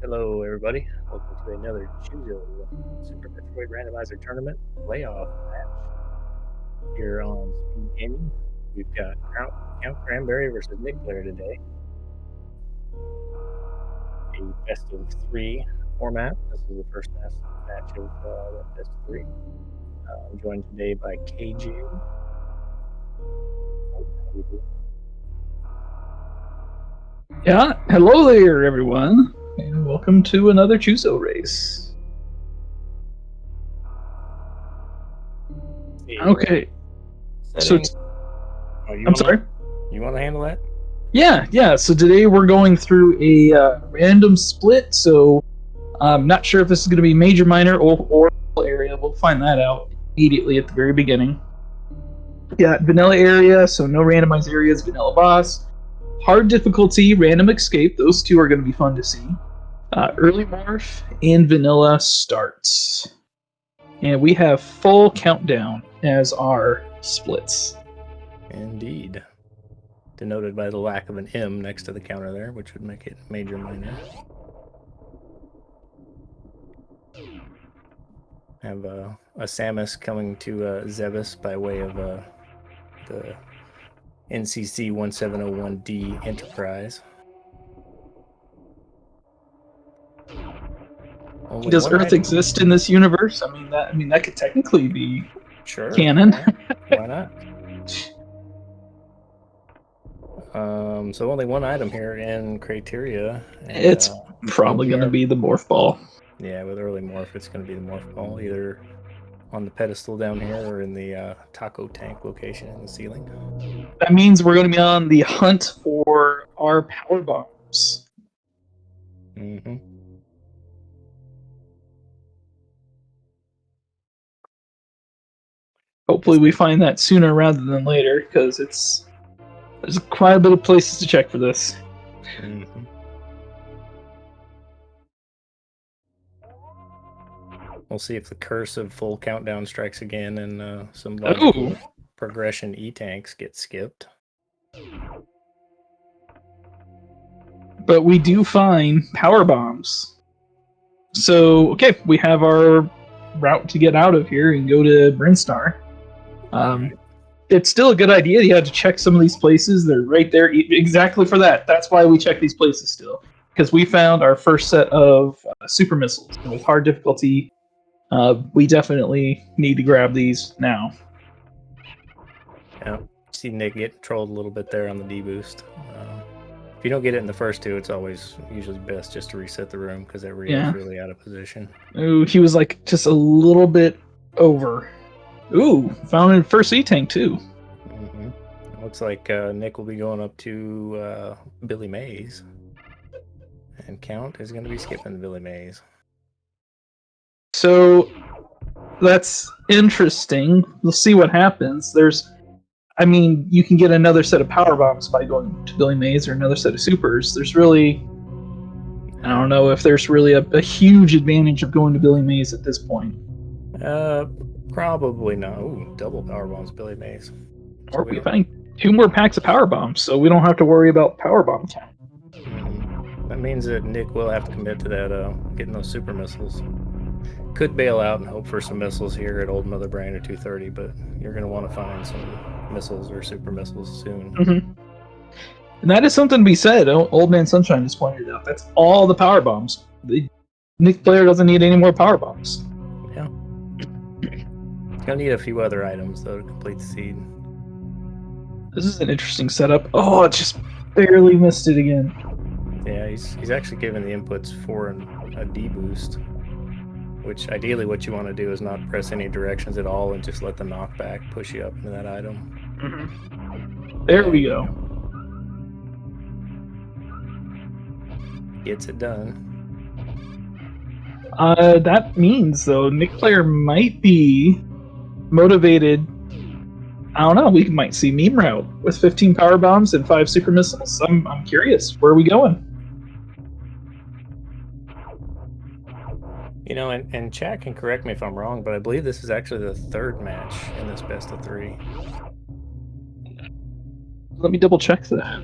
Hello, everybody. Welcome to another Choozo Super Metroid Randomizer Tournament playoff match here on SpeedGaming. We've got CountCranberry versus Nikplayer today. A best of three format. This is the first match of that best of three. I'm joined today by KJ. Yeah, hello there, everyone, and welcome to another Choozo race. Okay, so I'm sorry. You want to handle that? Yeah. So today we're going through a random split. So I'm not sure if this is going to be major, minor, or area. We'll find that out immediately at the very beginning. Yeah, vanilla area, so no randomized areas. Vanilla boss, hard difficulty, random escape. Those two are going to be fun to see. Early morph and vanilla starts. And we have full countdown as our splits. Indeed. Denoted by the lack of an M next to the counter there, which would make it major, minor. Have a Samus coming to Zebus by way of the NCC 1701D Enterprise. Does Earth exist in this universe? I mean that could technically be canon. Why not? So only one item here in criteria. And, it's probably going to be the morph ball. Yeah, with early morph, it's going to be the morph ball, either on the pedestal down here or in the taco tank location in the ceiling. That means we're going to be on the hunt for our power bombs. Mm-hmm. Hopefully we find that sooner rather than later, because there's quite a bit of places to check for this. Mm-hmm. We'll see if the curse of full countdown strikes again and some progression E-tanks get skipped. But we do find power bombs. So, okay, we have our route to get out of here and go to Brinstar. It's still a good idea. You have to check some of these places. They're right there exactly for that. That's why we check these places still. Because we found our first set of super missiles. And with hard difficulty, we definitely need to grab these now. Yeah, see Nick get trolled a little bit there on the D-boost. If you don't get it in the first two, it's always usually best just to reset the room because that is really out of position. Ooh, he was like just a little bit over. Ooh, found a first E-tank too. Mm-hmm. Looks like Nick will be going up to Billy Mays. And Count is going to be skipping Billy Mays. So that's interesting. We'll see what happens. You can get another set of power bombs by going to Billy Mays or another set of supers. There's really, I don't know if there's really a huge advantage of going to Billy Mays at this point. Probably not. Ooh, double power bombs, Billy Mays. Or we find 2 more packs of power bombs, so we don't have to worry about power bomb count. That means that Nick will have to commit to that, getting those super missiles. Could bail out and hope for some missiles here at Old Mother Brain or 230, but you're going to want to find some missiles or super missiles soon. Mm-hmm. And that is something to be said. Old Man Sunshine just pointed out. That's all the power bombs. Nikplayer doesn't need any more power bombs. Yeah. He'll need a few other items, though, to complete the seed. This is an interesting setup. Oh, it just barely missed it again. Yeah, he's actually given the inputs for a D-boost, which ideally what you want to do is not press any directions at all and just let the knockback push you up into that item. Mm-hmm. There we go. Gets it done. That means, though, Nikplayer might be motivated. I don't know. We might see meme route with 15 power bombs and 5 super missiles. I'm curious. Where are we going? You know, and chat can correct me if I'm wrong, but I believe this is actually the 3rd match in this best of 3. Let me double check that.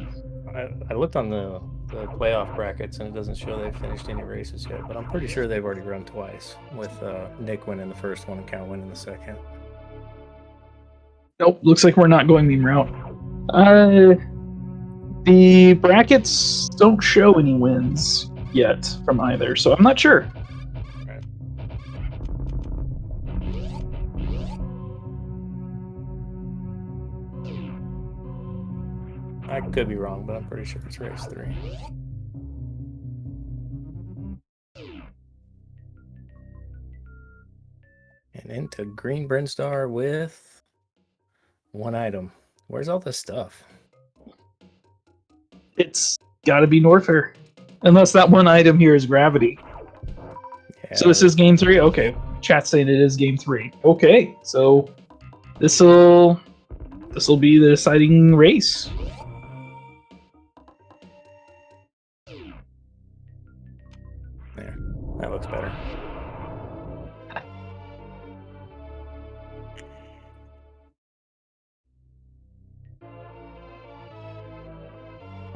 I looked on the the playoff brackets, and it doesn't show they've finished any races yet. But I'm pretty sure they've already run twice, with Nick winning the first one and Count winning the second. Nope, looks like we're not going the route. The brackets don't show any wins yet from either, so I'm not sure. Right. I could be wrong, but I'm pretty sure it's race 3. And into Green Brinstar with 1 item. Where's all this stuff? It's got to be Norfair, unless that one item here is gravity. Yeah, So this is game 3. Okay, chat's saying it is game 3. Okay, so this'll be the deciding race. there. That looks better.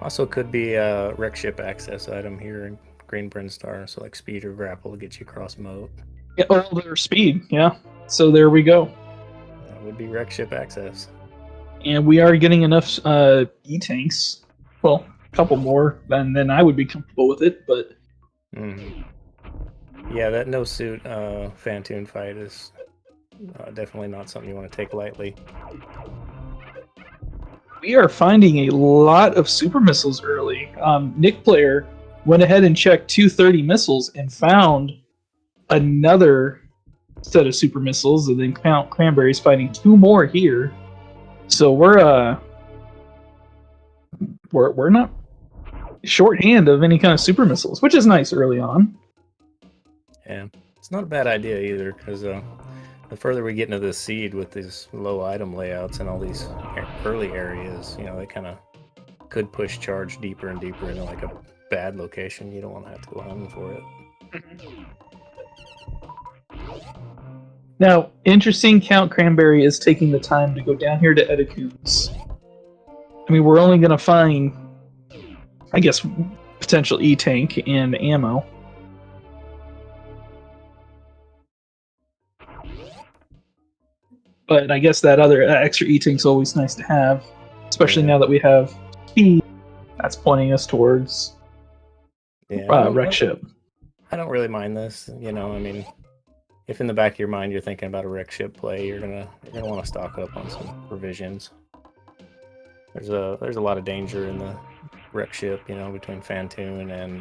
Also could be a wreck ship access item here in Green Brinstar, so like speed or grapple to get you across moat. Yeah, oh, their speed. Yeah. So there we go. That would be wreck ship access. And we are getting enough E-tanks. Well, a couple more, and then I would be comfortable with it, but... Yeah, that no-suit Fantoon fight is definitely not something you want to take lightly. We are finding a lot of super missiles early. Nikplayer went ahead and checked 230 missiles and found another set of super missiles, and then CountCranberry's fighting 2 more here. So we're not shorthand of any kind of super missiles, which is nice early on. Yeah, it's not a bad idea either, because the further we get into this seed with these low item layouts and all these early areas, you know, they kind of could push charge deeper and deeper into like a bad location. You don't want to have to go hunting for it. Now, interesting, CountCranberry is taking the time to go down here to Edicoons. I mean, we're only going to find, I guess, potential E-tank and ammo. But I guess that other extra E-tank's always nice to have, especially now that we have speed. That's pointing us towards wreck ship. I don't really mind this, you know. I mean, if in the back of your mind you're thinking about a wreck ship play, you're gonna want to stock up on some provisions. There's a lot of danger in the wreck ship, you know, between Fantoon and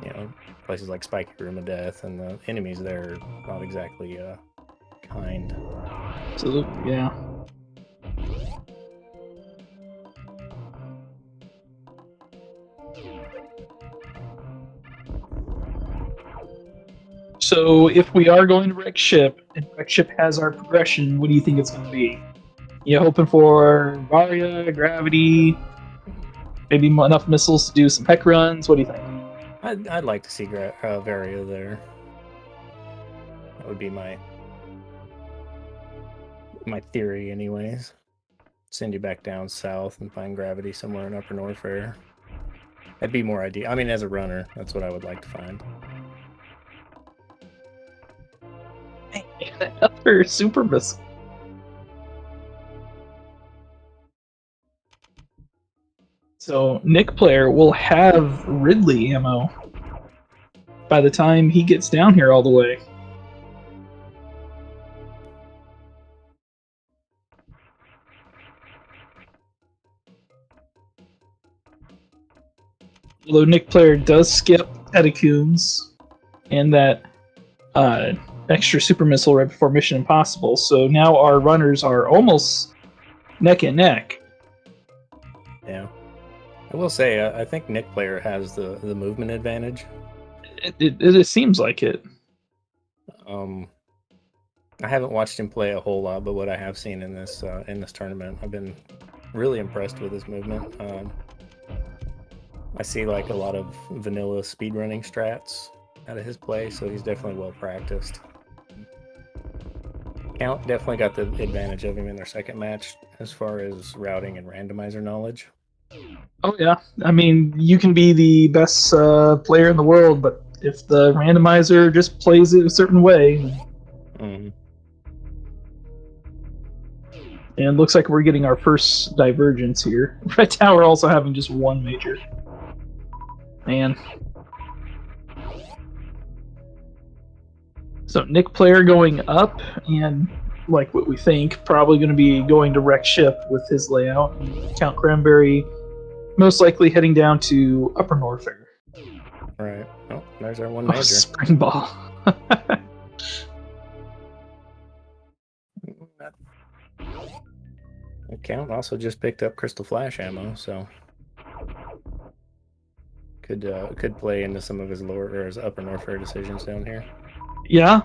you know, places like Spiky Room of Death, and the enemies there are not exactly kind. Absolutely, yeah. So if we are going to wreck ship, and wreck ship has our progression, what do you think it's going to be? You hoping for Varia, gravity, maybe enough missiles to do some heck runs? What do you think? I'd like to see Varia there. That would be my theory, anyways. Send you back down south and find gravity somewhere in Upper Norfair. That'd be more ideal. I mean, as a runner, that's what I would like to find. And another super missile. So Nikplayer will have Ridley ammo by the time he gets down here all the way. Although Nikplayer does skip Edicoons and that extra super missile right before Mission Impossible, so now our runners are almost neck and neck. Yeah. I will say, I think Nikplayer has the movement advantage. It seems like it. I haven't watched him play a whole lot, but what I have seen in this tournament, I've been really impressed with his movement. I see like a lot of vanilla speedrunning strats out of his play, so he's definitely well practiced. Count definitely got the advantage of him in their second match as far as routing and randomizer knowledge. Oh yeah, I mean you can be the best player in the world, but if the randomizer just plays it a certain way, Mm. and it looks like we're getting our first divergence here. Red Tower also having just one major. Man. So Nikplayer going up, and like what we think, probably going to be going to wreck ship with his layout. And CountCranberry most likely heading down to Upper Norfair. Right. Oh, there's our one Oh, major. spring ball. Count also just picked up Crystal Flash ammo, so could play into some of his lower or his Upper Norfair decisions down here. Yeah.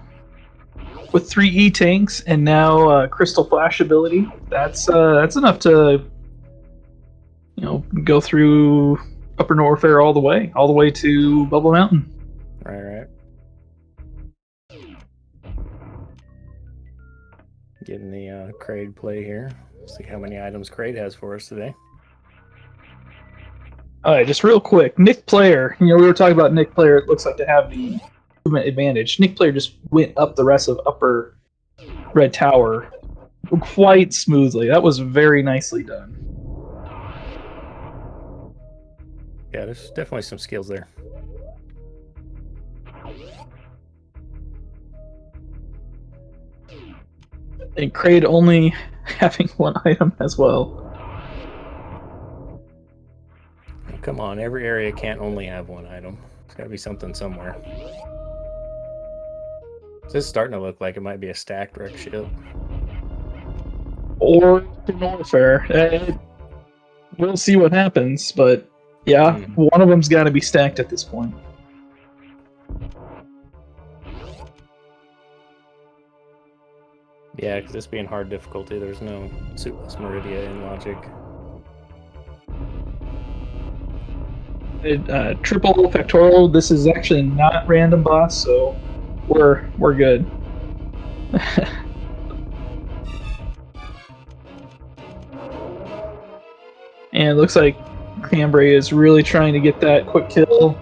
With 3 E-tanks and now Crystal Flash ability, that's enough to go through Upper Norfair all the way to Bubble Mountain. Right. Getting the Kraid play here. See how many items Kraid has for us today. All right, just real quick, Nikplayer. We were talking about Nikplayer. It looks like to have the movement advantage. Nikplayer just went up the rest of Upper Red Tower quite smoothly. That was very nicely done. Yeah, there's definitely some skills there. And Kraid only having one item as well. Oh, come on, every area can't only have one item. There's got to be something somewhere. This is starting to look like it might be a stacked wreck ship. Or Norfair. We'll see what happens, but yeah, one of them's got to be stacked at this point. Yeah, because this being hard difficulty, there's no Suitless Meridia in logic. Triple factorial. This is actually not random boss, so we're good. And it looks like Cranberry is really trying to get that quick kill.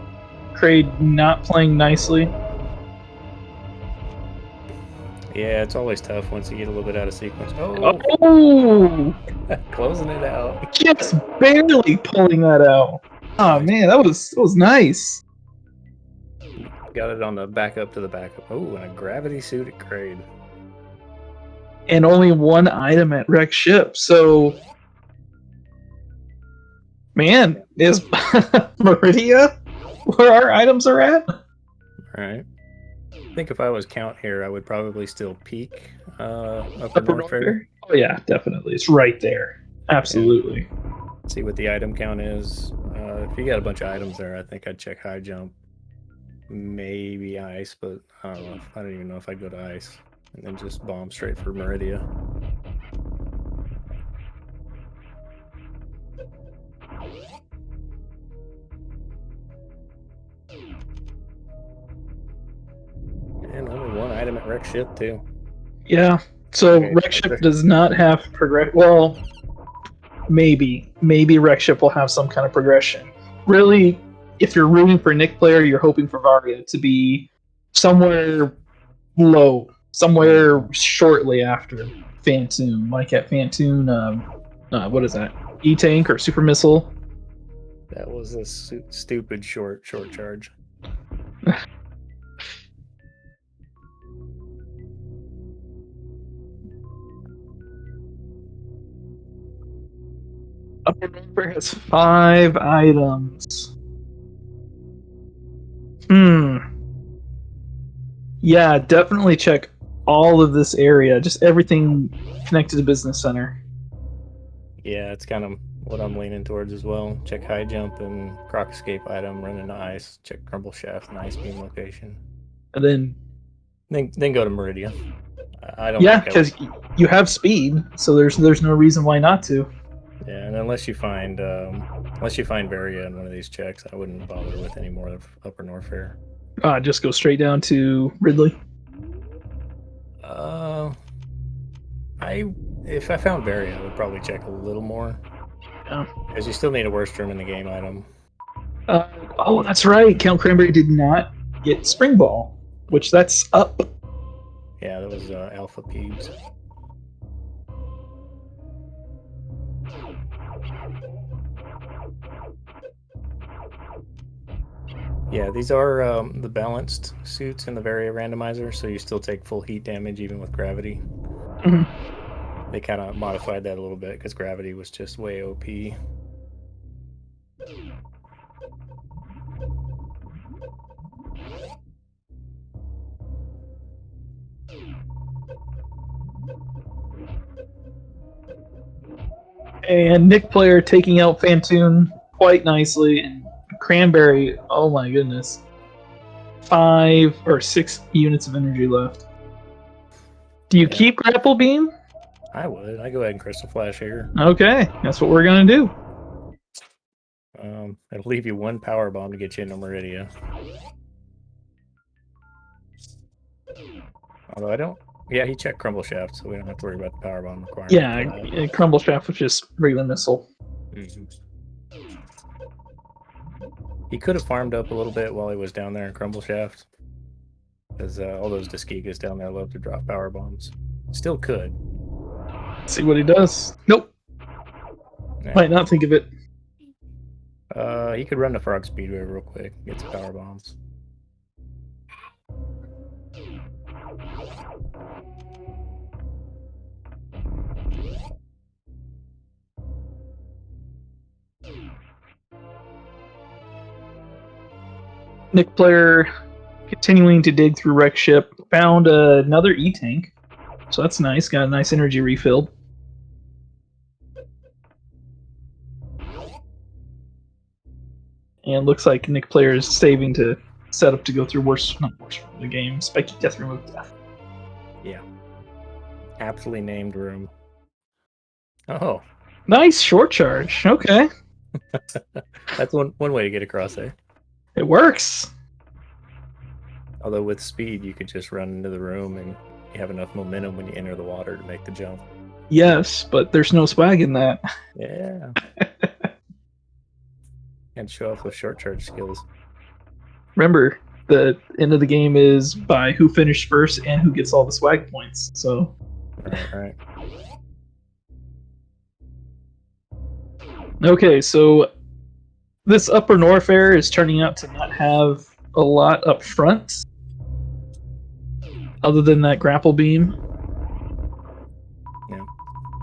Kraid not playing nicely. Yeah, it's always tough once you get a little bit out of sequence. Oh! Closing it out. Just barely pulling that out. Oh man, that was nice. Got it on the backup to the backup. Oh, and a gravity suit at Kraid. And only one item at wreck ship, so man, is Meridia where our items are at? Alright. I think if I was Count here, I would probably still peek Upper Norfair. Oh yeah, definitely. It's right there. Absolutely. Yeah. See what the item count is. If you got a bunch of items there, I think I'd check high jump. Maybe ice, but I don't know. I don't even know if I'd go to ice. And then just bomb straight for Meridia. And only one item at wreck ship too. Yeah. So okay, wreck ship does not have progress. Well, maybe wreck ship will have some kind of progression. Really, if you're rooting for Nikplayer, you're hoping for Varia to be somewhere low, somewhere shortly after Phantoon, like at Phantoon. What is that? E-tank or super missile? That was a stupid short charge. Upper Norfair has 5 items. Yeah, definitely check all of this area. Just everything connected to Business Center. Yeah, it's kind of what I'm leaning towards as well. Check high jump and croc escape item, run into ice. Check crumble shaft and ice beam location. And then go to Meridia. I don't. Yeah, because you have speed, so there's no reason why not to. Yeah, and unless you find Varia in one of these checks, I wouldn't bother with any more of Upper Norfair. Just go straight down to Ridley. If I found Varia, I would probably check a little more. Yeah. Because you still need a worst room in the game item. Oh, that's right. CountCranberry did not get Spring Ball, which that's up. Yeah, that was Alpha Peeps. Yeah, these are the balanced suits in the Varia Randomizer, so you still take full heat damage even with gravity. Mhm. They kind of modified that a little bit because gravity was just way OP. And Nikplayer taking out Fantoon quite nicely, and Cranberry, oh my goodness. 5 or 6 units of energy left. Do you keep Grapple Beam? I would. I go ahead and Crystal Flash here. Okay, that's what we're gonna do. It'll leave you 1 Power Bomb to get you into Meridia. Although I don't... Yeah, he checked Crumble Shaft, so we don't have to worry about the Power Bomb requirement. Yeah, Crumble Shaft was just regular missile. Mm-hmm. He could have farmed up a little bit while he was down there in Crumble Shaft. Because all those Diskegas down there love to drop Power Bombs. Still could. See what he does. Nope. Yeah. Might not think of it. He could run the Frog Speedway real quick, get some Power Bombs. Nikplayer continuing to dig through Wreck Ship. Found another E-Tank. So that's nice. Got a nice energy refill. And looks like Nikplayer is saving to set up to go through not worst room of the game. Spiky Death Room of Death. Yeah. Aptly named room. Oh. Nice short charge. Okay. That's one way to get across there. It works. Although with speed, you could just run into the room and you have enough momentum when you enter the water to make the jump. Yes, but there's no swag in that. Yeah. And show off those short charge skills. Remember, the end of the game is by who finished first and who gets all the swag points. So. Right. Okay, so this Upper North area is turning out to not have a lot up front, other than that grapple beam. Yeah,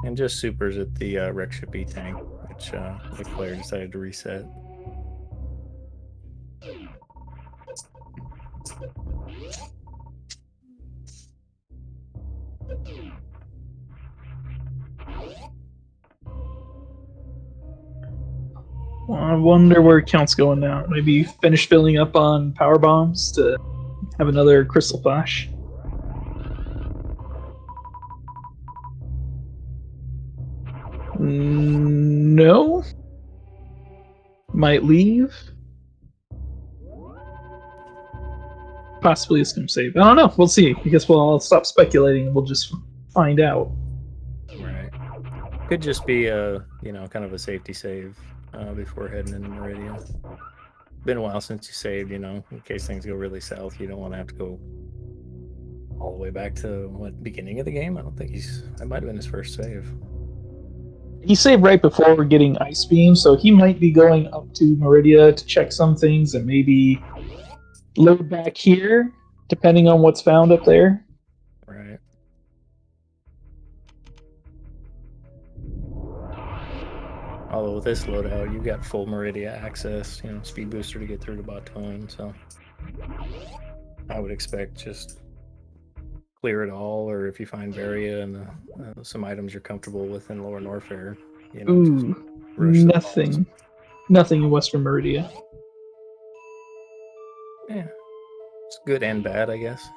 and just supers at the Wreck Ship E-Tank, which the player decided to reset. I wonder where Count's going now. Maybe finish filling up on power bombs to have another Crystal Flash. No. Might leave. Possibly it's going to save. I don't know. We'll see. I guess we'll stop speculating and we'll just find out. Right. Could just be a, kind of a safety save before heading into Meridia. Been a while since you saved, in case things go really south. You don't want to have to go all the way back to beginning of the game. I don't think that might have been his first save. He saved right before getting Ice Beam, so he might be going up to Meridia to check some things and maybe load back here, depending on what's found up there. Right. Although with this loadout, you've got full Meridia access, speed booster to get through to Baton, so I would expect just clear it all, or if you find Varia and some items you're comfortable with in Lower Norfair, Ooh, nothing in Western Meridia. Yeah, it's good and bad, I guess.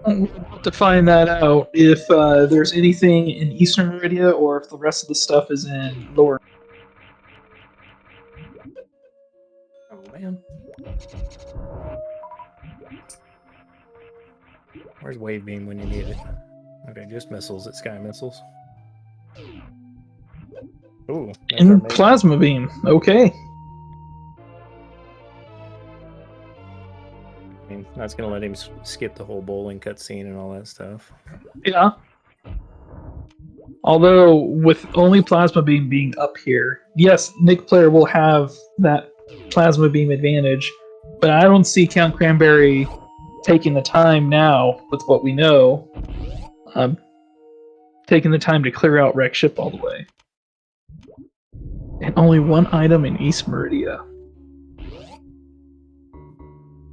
We'll have to find that out if there's anything in Eastern Meridia or if the rest of the stuff is in Lower. Where's Wave Beam when you need it? Okay, just missiles at Sky Missiles. Ooh, And Plasma Beam. Okay. I mean, that's gonna let him skip the whole bowling cutscene and all that stuff. Yeah. Although, with only Plasma Beam being up here, yes, Nikplayer will have that Plasma Beam advantage, but I don't see CountCranberry taking the time now, with what we know, taking the time to clear out Wreck Ship all the way. And only one item in East Meridia.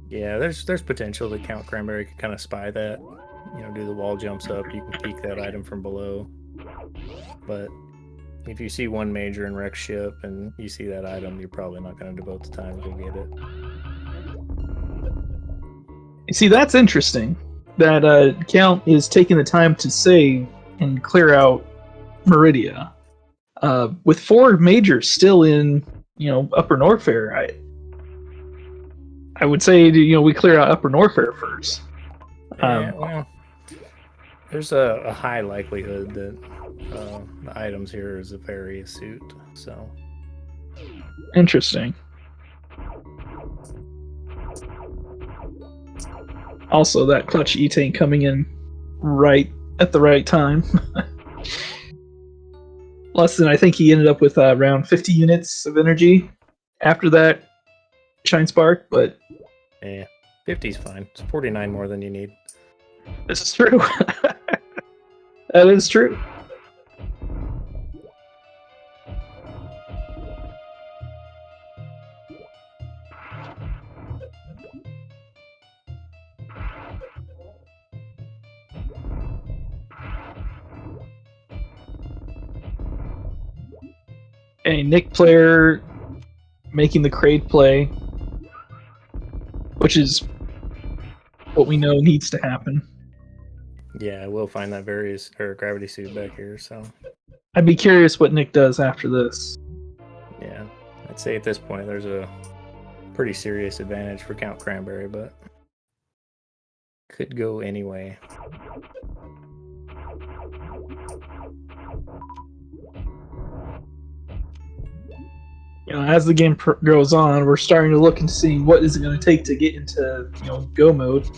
Yeah, there's potential that CountCranberry could kind of spy that. You know, do the wall jumps up, you can peek that item from below. But if you see one major in Wreck Ship and you see that item, you're probably not going to devote the time to go get it. You see, that's interesting. That Count is taking the time to save and clear out Meridia. With 4 majors still in, Upper Norfair, I would say, we clear out Upper Norfair first. Yeah, well, there's a high likelihood that the items here is a various suit, so. Interesting. Also, that clutch E-Tank coming in right at the right time. Less than, I think he ended up with around 50 units of energy after that Shine Spark, but... Yeah, 50's fine. It's 49 more than you need. This is true. That is true. A Nikplayer making the Kraid play, which is what we know needs to happen. Yeah, we'll find that gravity suit back here, so. I'd be curious what Nick does after this. Yeah, I'd say at this point there's a pretty serious advantage for CountCranberry, but could go anyway. As the game goes on, we're starting to look into seeing what is it going to take to get into, go mode.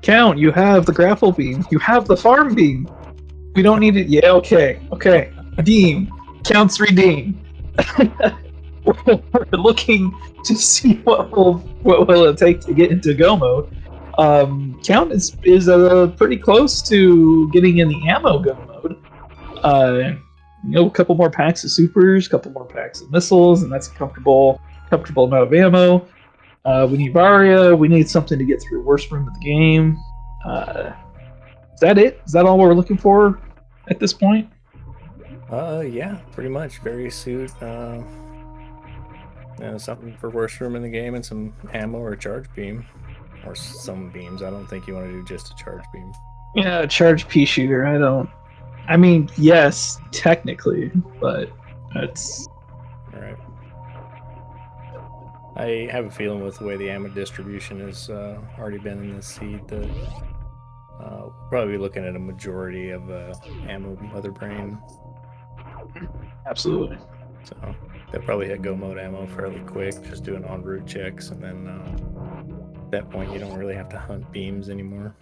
Count, you have the grapple beam. You have the farm beam. We don't need it. Yeah, okay. Redeem. Count's redeem. We're looking to see what will it take to get into go mode. Count is pretty close to getting in the ammo go mode. A couple more packs of supers, a couple more packs of missiles, and that's a comfortable amount of ammo. We need Varia. We need something to get through worst room of the game. Is that it? Is that all we're looking for at this point? Yeah, pretty much. Various suit, something for worst room in the game, and some ammo or charge beam, or some beams. I don't think you want to do just a charge beam. Yeah, charge pea shooter. I mean, yes, technically, but that's... Alright. I have a feeling with the way the ammo distribution has already been in this seed that we'll probably be looking at a majority of ammo Mother Brain. Absolutely. So they'll probably hit go mode ammo fairly quick, just doing en route checks, and then at that point you don't really have to hunt beams anymore.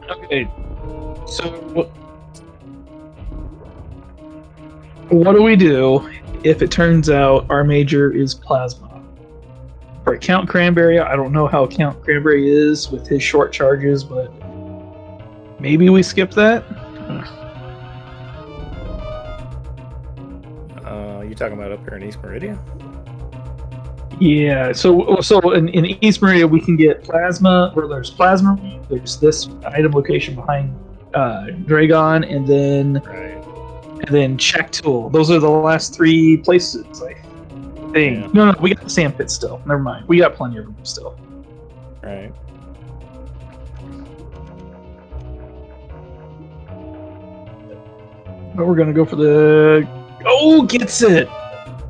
Okay, so what do we do if it turns out our major is Plasma? For CountCranberry, I don't know how CountCranberry is with his short charges, but maybe we skip that? You talking about up here in East Meridia? Yeah, so in East Meridia we can get Plasma, where there's Plasma, there's this item location behind Dragon, and then Check Tool. Those are the last 3 places, I think. Yeah. No, we got the Sand Pit still. Never mind. We got plenty of them still. Right. But we're gonna go for the. Oh, gets it!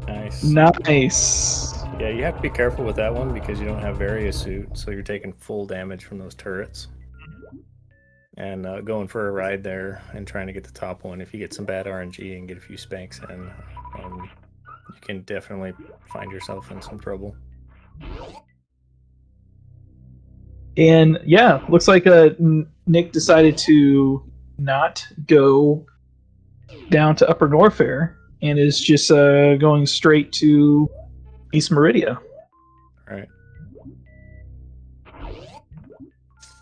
Nice. Nice. Yeah, you have to be careful with that one because you don't have various suit, so you're taking full damage from those turrets. And going for a ride there and trying to get the top one, if you get some bad RNG and get a few spanks in, you can definitely find yourself in some trouble. And yeah, looks like Nick decided to not go down to Upper Norfair and is just going straight to East Meridia. Right.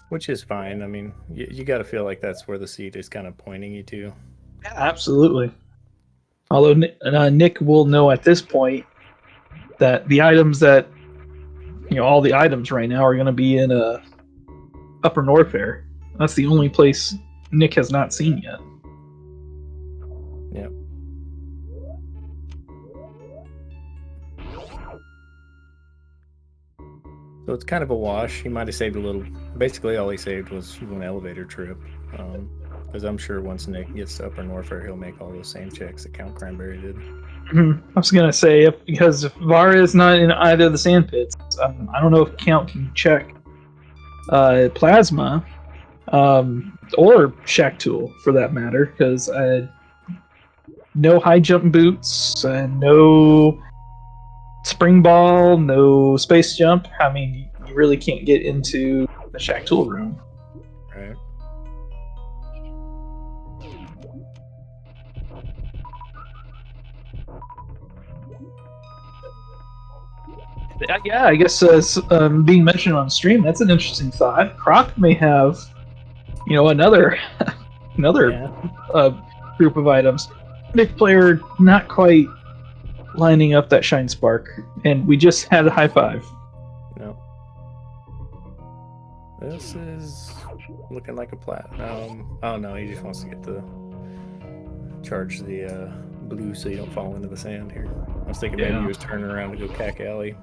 Which is fine. I mean, you got to feel like that's where the seat is kind of pointing you to. Yeah, absolutely. Although Nick will know at this point that the items that, all the items right now are going to be in Upper Norfair. That's the only place Nick has not seen yet. Yep. So it's kind of a wash. He might have saved a little. Basically, all he saved was one elevator trip. Because I'm sure once Nick gets to Upper Norfair, he'll make all those same checks that CountCranberry did. I was gonna say because if Varia is not in either of the sand pits, I don't know if Count can check Plasma or Shack Tool for that matter, because no high jump boots and no spring ball, no space jump. I mean, you really can't get into the Shack Tool room. Right. Yeah, I guess being mentioned on stream, that's an interesting thought. Croc may have, another group of items. Nikplayer not quite lining up that Shine Spark, and we just had a high five. No. This is looking like a plat. Oh no, he just wants to get the charge the blue so you don't fall into the sand here. I was thinking maybe he was turning around to go Cack Alley.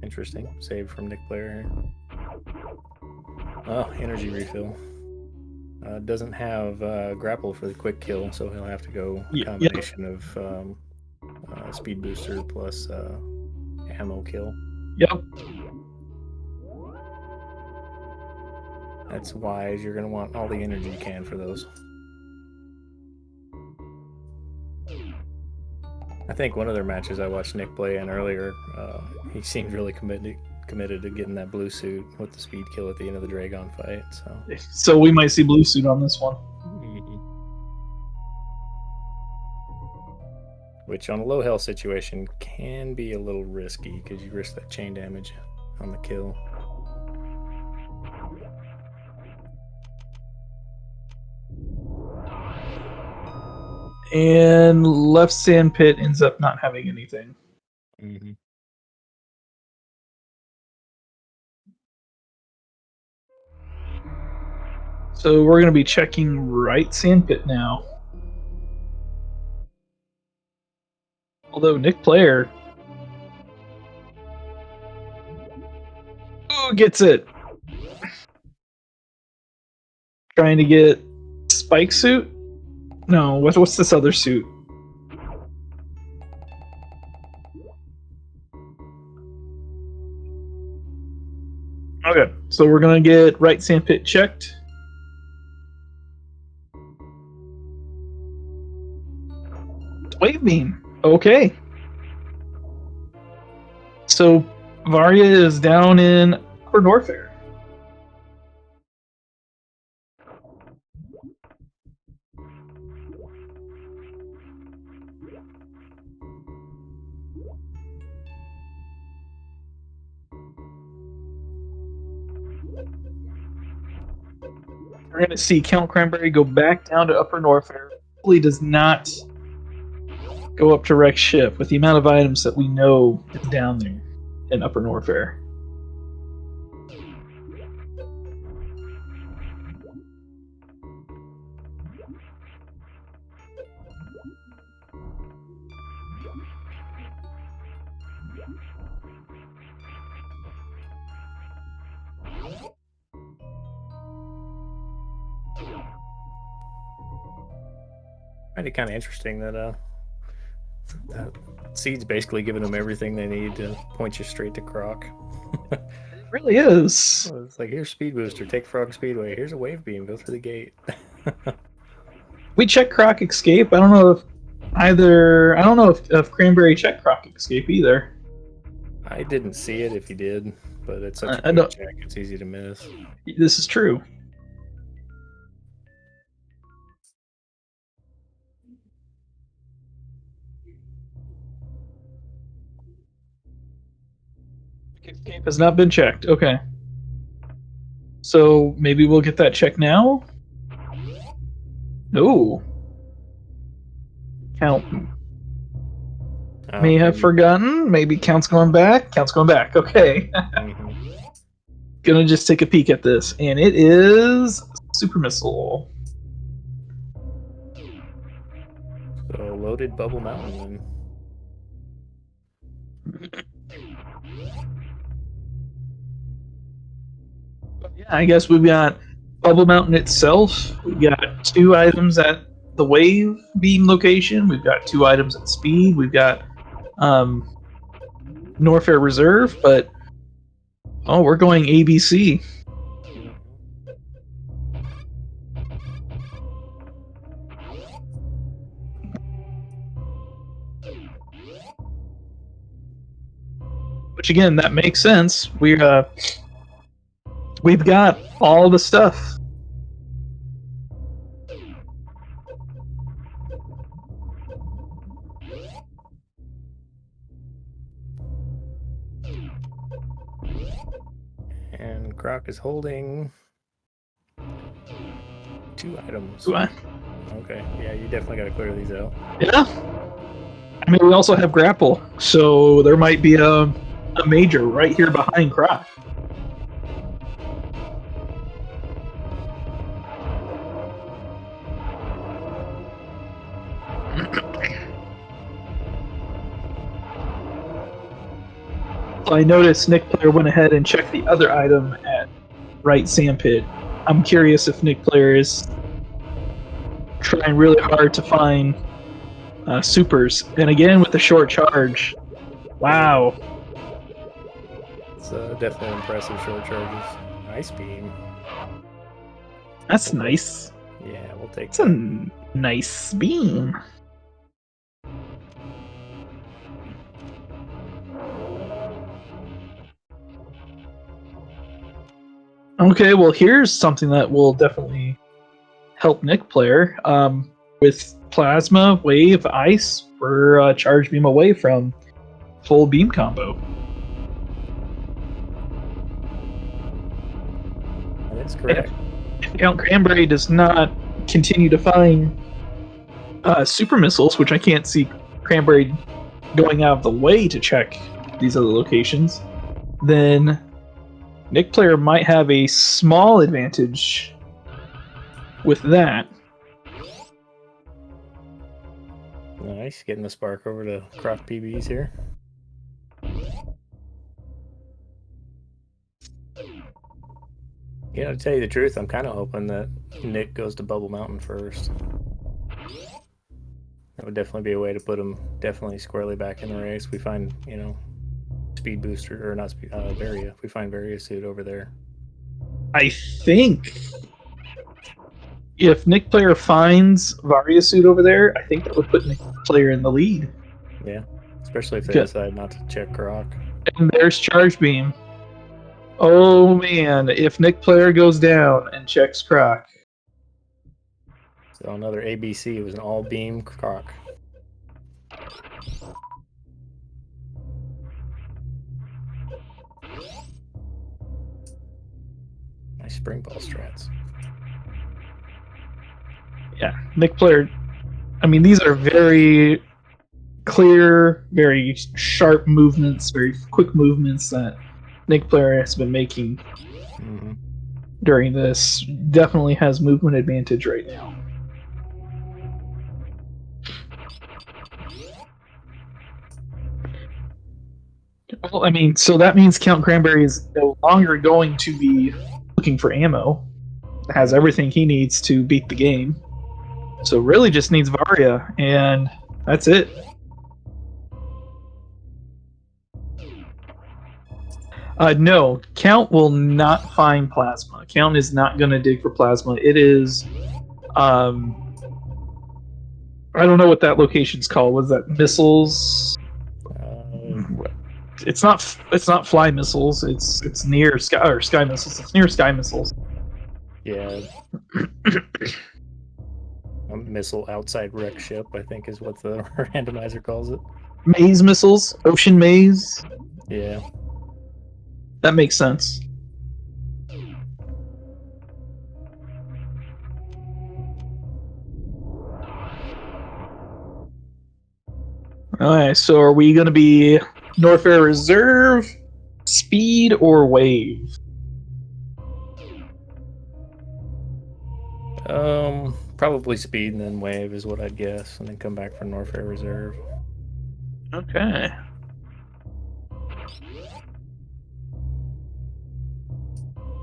Interesting. Save from Nikplayer here. Oh, energy refill. Doesn't have grapple for the quick kill, so he'll have to go a combination of speed booster plus ammo kill. Yep. That's wise. You're going to want all the energy you can for those. I think one of their matches I watched Nick play in earlier, he seemed really committed to getting that blue suit with the speed kill at the end of the Dragon fight. So we might see blue suit on this one. Which on a low health situation can be a little risky because you risk that chain damage on the kill. And left sand pit ends up not having anything. Mm-hmm. So we're going to be checking right sand pit now. Although Nikplayer gets it. Trying to get Spike suit? No, what's this other suit? Okay, so we're gonna get right sandpit checked. Wave beam. Okay. So Varia is down in Upper Norfair. We're going to see CountCranberry go back down to Upper Norfair. Hopefully does not go up to Rex ship with the amount of items that we know is down there in Upper Norfair. find it kind of interesting that Seed's basically giving them everything they need to point you straight to Croc. It really is. Well, it's like, here's Speed Booster, take Frog Speedway. Here's a Wave Beam, go through the gate. We checked Croc Escape. I don't know if Cranberry checked Croc Escape either. I didn't see it if he did, but it's such I a don't- quick check, it's easy to miss. This is true. Escape has not been checked. Okay. So maybe we'll get that checked now? No. Count may have forgotten. Maybe Count's going back. Count's going back. Okay. Gonna just take a peek at this. And it is Super Missile. So loaded Bubble Mountain then. Yeah, I guess we've got Bubble Mountain itself. We've got 2 items at the Wave Beam location. We've got 2 items at Speed. We've got Norfair Reserve, but we're going ABC. Which again, that makes sense. We've got all the stuff. And Croc is holding 2 items. Do I? Okay, yeah, you definitely got to clear these out. Yeah. I mean, we also have Grapple, so there might be a major right here behind Croc. I noticed Nikplayer went ahead and checked the other item at right sandpit. I'm curious if Nikplayer is trying really hard to find supers. And again, with the short charge. Wow. It's definitely impressive short charges. Nice beam. That's nice. Yeah, we'll take It's a nice beam. Okay, well, here's something that will definitely help Nikplayer. With Plasma, Wave, Ice, we're a charge beam away from full beam combo. That's correct. If CountCranberry does not continue to find super missiles, which I can't see Cranberry going out of the way to check these other locations, then Nikplayer might have a small advantage with that. Nice, getting the spark over to Croc PBs here. You know, to tell you the truth, I'm kind of hoping that Nick goes to Bubble Mountain first. That would definitely be a way to put him definitely squarely back in the race. We find, you know, Speed Booster, or not Speed, Varia. We find Varia suit over there. I think if Nikplayer finds Varia suit over there, I think that would put Nikplayer in the lead. Yeah, especially if they decide not to check Croc. And there's Charge Beam. Oh man, if Nikplayer goes down and checks Croc. So another ABC. It was an all-beam Croc. Nice spring ball strats. Yeah, Nikplayer. I mean, these are very clear, very sharp movements, very quick movements that Nikplayer has been making during this. Definitely has movement advantage right now. Well, I mean, so that means CountCranberry is no longer going to be looking for ammo. Has everything he needs to beat the game. So really just needs Varia, and that's it. No, Count will not find plasma. Count is not going to dig for plasma. It is, I don't know what that location's called. Was that missiles? It's not. It's not fly missiles. It's near sky missiles. It's near sky missiles. Yeah. A missile outside wreck ship, I think, is what the randomizer calls it. Maze missiles, ocean maze. Yeah. That makes sense. Alright, so are we going to be Norfair Reserve, Speed, or Wave? Probably Speed and then Wave is what I'd guess, and then come back for Norfair Reserve. Okay.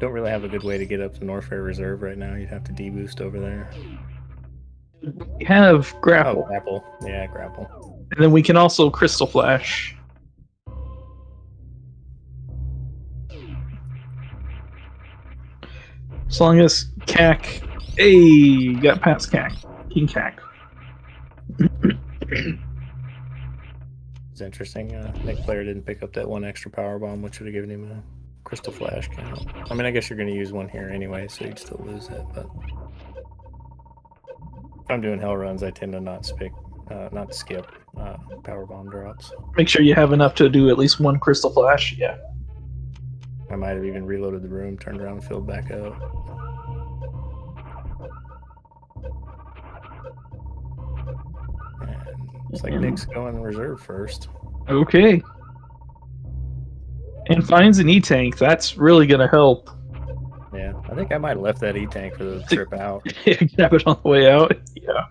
Don't really have a good way to get up to Norfair Reserve right now. You'd have to deboost over there. We have Grapple. Oh, Grapple. Yeah, Grapple. And then we can also Crystal Flash. As long as CAC. Hey, got past CAC. King CAC. It's interesting. Nikplayer didn't pick up that one extra power bomb, which would have given him a Crystal Flash count. I mean, I guess you're going to use one here anyway, so you'd still lose it. But if I'm doing hell runs, I tend to not skip power bomb drops. Make sure you have enough to do at least one Crystal Flash. Yeah. I might have even reloaded the room, turned around, and filled back up. And looks like Nick's going reserve first. Okay. And finds an E-Tank. That's really going to help. Yeah, I think I might have left that E-Tank for the trip out. Yeah, grab it on the way out. Yeah.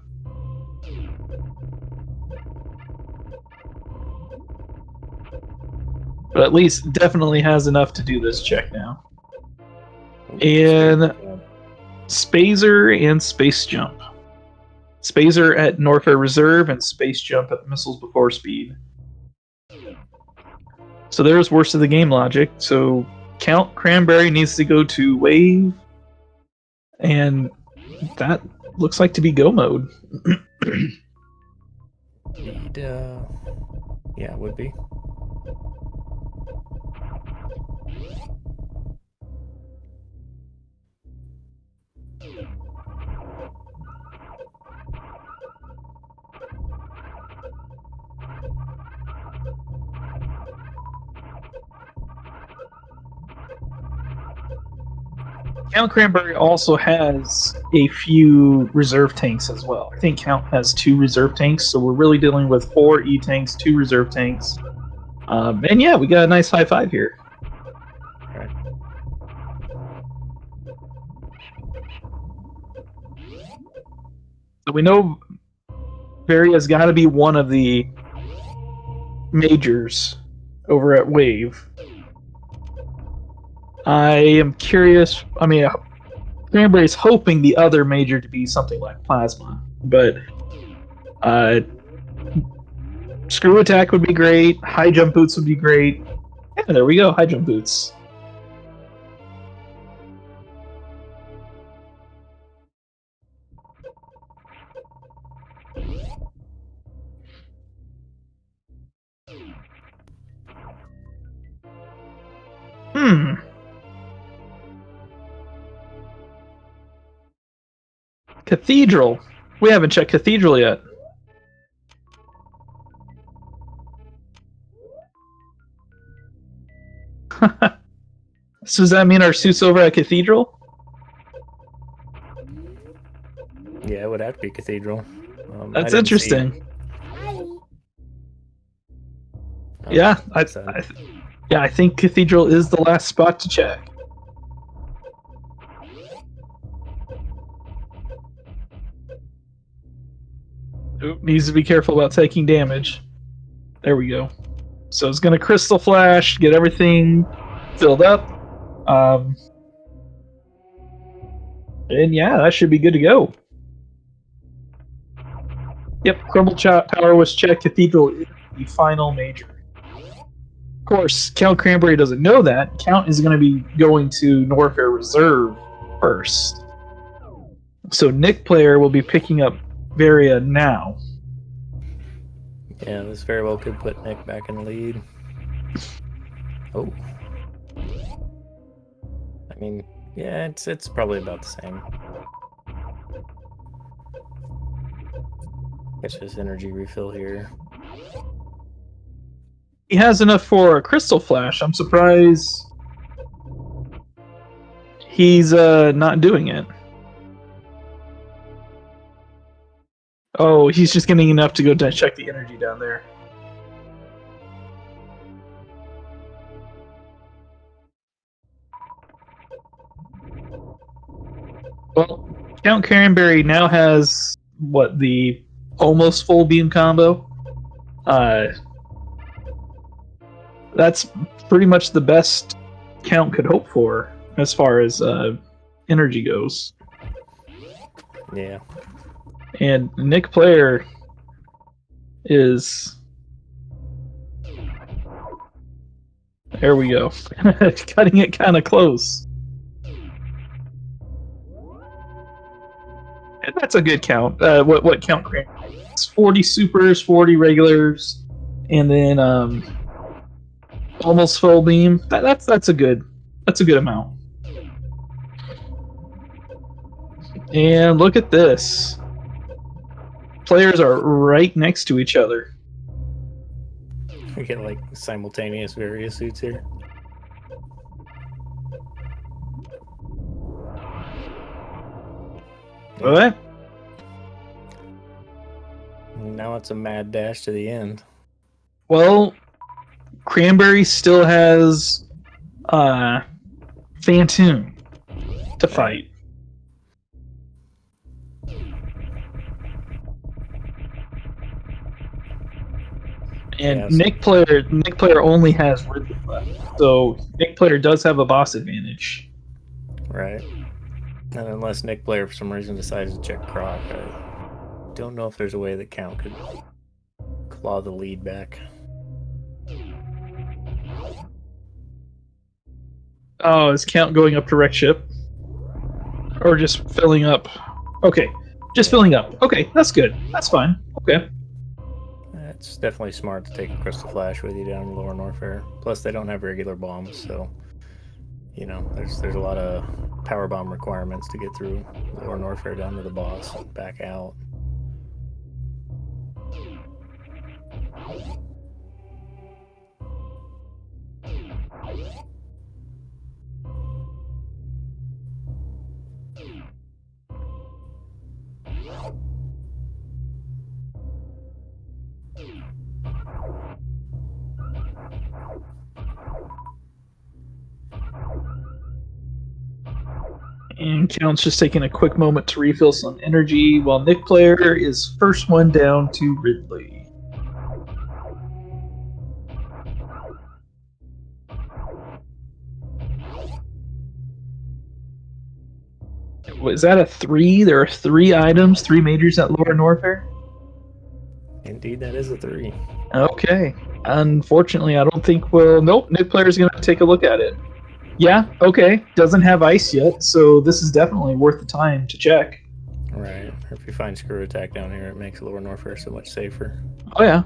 But at least definitely has enough to do this check now. And Spazer and Space Jump. Spazer at Norfair Reserve and Space Jump at the Missiles Before Speed. So there's worst of the game logic. So CountCranberry needs to go to Wave. And that looks like to be go mode. Yeah, it would be. CountCranberry also has a few reserve tanks as well. I think Count has 2 reserve tanks, so we're really dealing with 4 E-tanks, 2 reserve tanks. And yeah, we got a nice high five here. Right. So we know Varia's got to be one of the majors over at Wave. I am curious. I mean, Cranberry's hoping the other major to be something like Plasma, but Screw Attack would be great. High Jump Boots would be great. Yeah, there we go. High Jump Boots. Cathedral. We haven't checked Cathedral yet. So does that mean our suit's over at Cathedral? Yeah, it would have to be Cathedral. That's interesting. Yeah, I think Cathedral is the last spot to check. Oop, needs to be careful about taking damage. There we go. So it's going to Crystal Flash, get everything filled up. And yeah, that should be good to go. Yep, Crumble Tower was checked. Cathedral is the final major. Of course, CountCranberry doesn't know that. Count is going to be going to Norfair Reserve first. So Nikplayer will be picking up Varia now. Yeah, this very well could put Nick back in the lead. Oh. I mean, yeah, it's probably about the same. Catch this energy refill here. He has enough for a Crystal Flash. I'm surprised he's not doing it. Oh, he's just getting enough to go check the energy down there. Well, CountCranberry now has what, the almost full beam combo. That's pretty much the best Count could hope for as far as energy goes. Yeah. And Nikplayer is... There we go. Cutting it kind of close. And that's a good count. What count? It's 40 supers, 40 regulars, and then almost full beam. That's a good amount. And look at this. Players are right next to each other. We get like simultaneous various suits here. What? Now it's a mad dash to the end. Well, Cranberry still has Phantoon to fight. And Yes. Nikplayer only has Ridley left, so Nikplayer does have a boss advantage. Right. And unless Nikplayer for some reason decides to check Croc, I don't know if there's a way that Count could claw the lead back. Oh, is Count going up to wreck ship? Or just filling up? Okay, just filling up. Okay, that's good. That's fine. Okay. It's definitely smart to take a Crystal Flash with you down in Lower Norfair. Plus, they don't have regular bombs, so you know there's a lot of power bomb requirements to get through Lower Norfair down to the boss and back out. And Count's just taking a quick moment to refill some energy, while Nikplayer is first one down to Ridley. Was that a 3? There are 3 items, 3 majors at Lower Norfair? Indeed, that is a 3. Okay. Unfortunately, I don't think we'll... Nope, Nikplayer's going to take a look at it. Yeah, okay. Doesn't have ice yet, so this is definitely worth the time to check. Right. If you find Screw Attack down here, it makes Lower Norfair so much safer. Oh, yeah.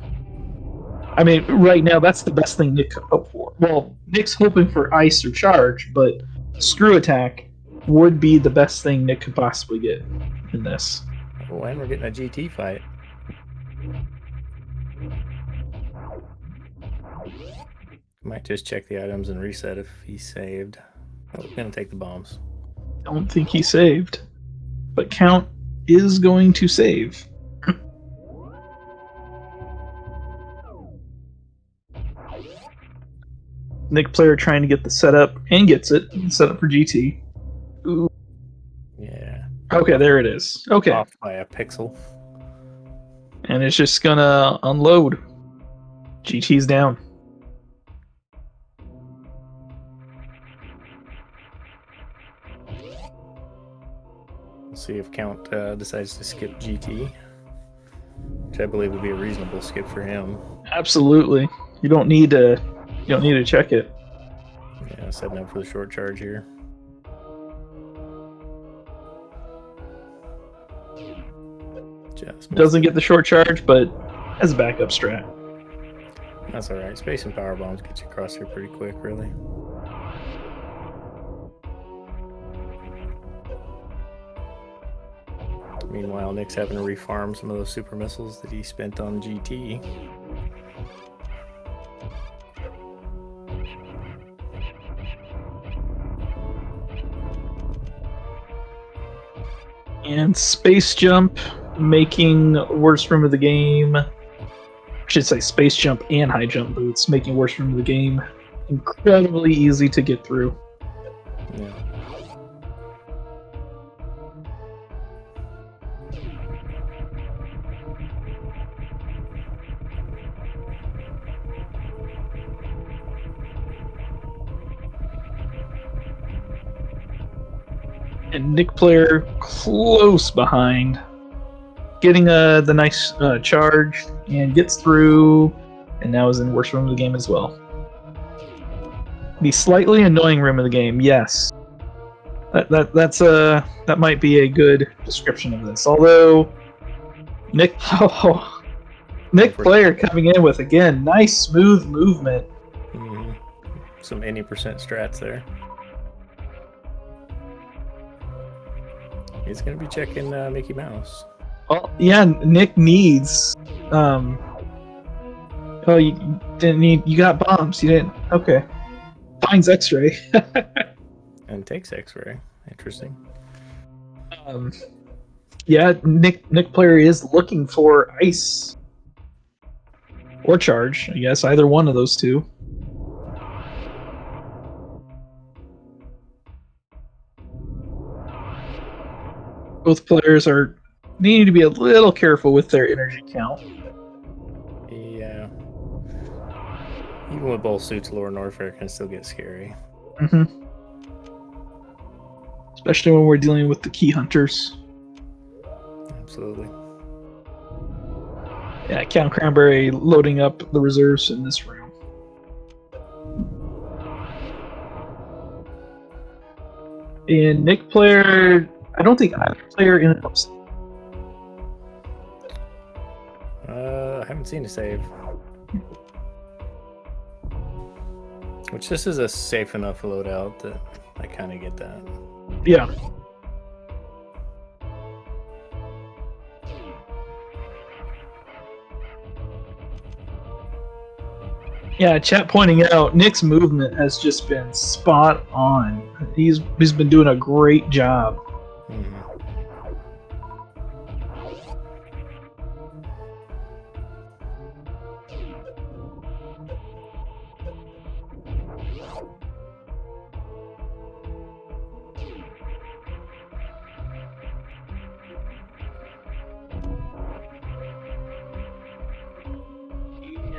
I mean, right now, that's the best thing Nick could hope for. Well, Nick's hoping for ice or charge, but Screw Attack would be the best thing Nick could possibly get in this. Oh, and we're getting a GT fight. Might just check the items and reset if he's saved. Oh, we're gonna take the bombs. Don't think he saved, but Count is going to save. Nikplayer trying to get the setup and gets it. Setup for GT. Ooh. Yeah. Okay, there it is. Okay. Off by a pixel. And it's just gonna unload. GT's down. We'll see if Count decides to skip GT. which I believe would be a reasonable skip for him. Absolutely. You don't need to check it. Yeah, setting up for the short charge here. Just Doesn't get the short charge, but as a backup strat. That's all right. Space and power bombs get you across here pretty quick, really. Meanwhile, Nick's having to refarm some of those super missiles that he spent on GT. And Space Jump making worst room of the game. I should say Space Jump and High Jump boots making worst room of the game incredibly easy to get through. Yeah. And Nikplayer close behind, getting the nice charge and gets through, and now is in worst room of the game as well. The slightly annoying room of the game, yes. That might be a good description of this. Although Nikplayer coming in with again nice smooth movement. Mm-hmm. Some any percent strats there. He's gonna be checking Mickey Mouse. Well, yeah, Nick needs. Oh, you didn't need. You got bombs. You didn't. Okay. Finds X-ray. And takes X-ray. Interesting. Yeah, Nikplayer is looking for ice or charge. I guess either one of those two. Both players are needing to be a little careful with their energy count. Yeah. Even with both suits, lower Norfair can still get scary. Mm-hmm. Especially when we're dealing with the key hunters. Absolutely. Yeah, CountCranberry loading up the reserves in this room. And Nikplayer, I don't think either player in it. I haven't seen a save. Which this is a safe enough loadout that I kind of get that. Yeah. Yeah, chat pointing out Nick's movement has just been spot on. He's been doing a great job. Mm-hmm.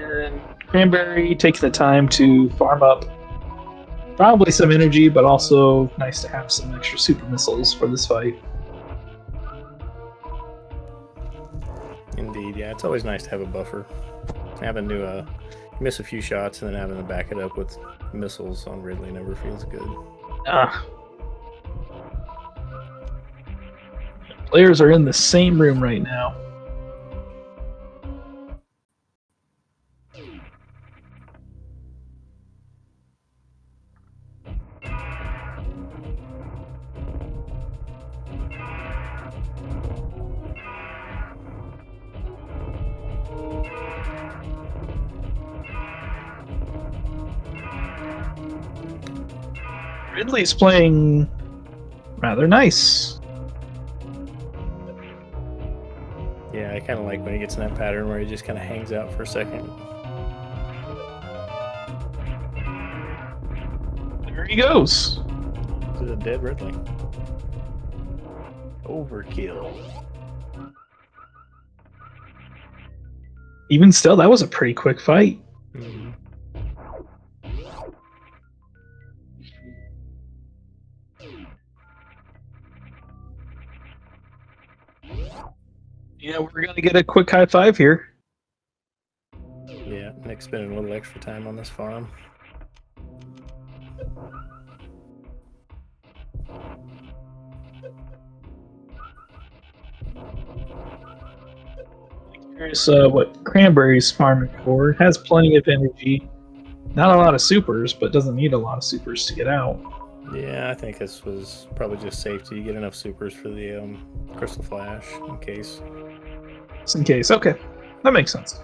And Cranberry taking the time to farm up probably some energy, but also nice to have some extra super missiles for this fight. Indeed, yeah. It's always nice to have a buffer. Having to miss a few shots and then having to back it up with missiles on Ridley never feels good. Players are in the same room right now. Ridley's playing rather nice. Yeah, I kind of like when he gets in that pattern where he just kind of hangs out for a second. There he goes. This is a dead Ridley. Overkill. Even still, that was a pretty quick fight. Mm-hmm. Yeah, we're gonna get a quick high five here. Yeah, Nick's spending a little extra time on this farm. Here's what Cranberry's farming for. Has plenty of energy. Not a lot of supers, but doesn't need a lot of supers to get out. Yeah, I think this was probably just safety. You get enough supers for the Crystal Flash in case. Just in case. Okay, that makes sense.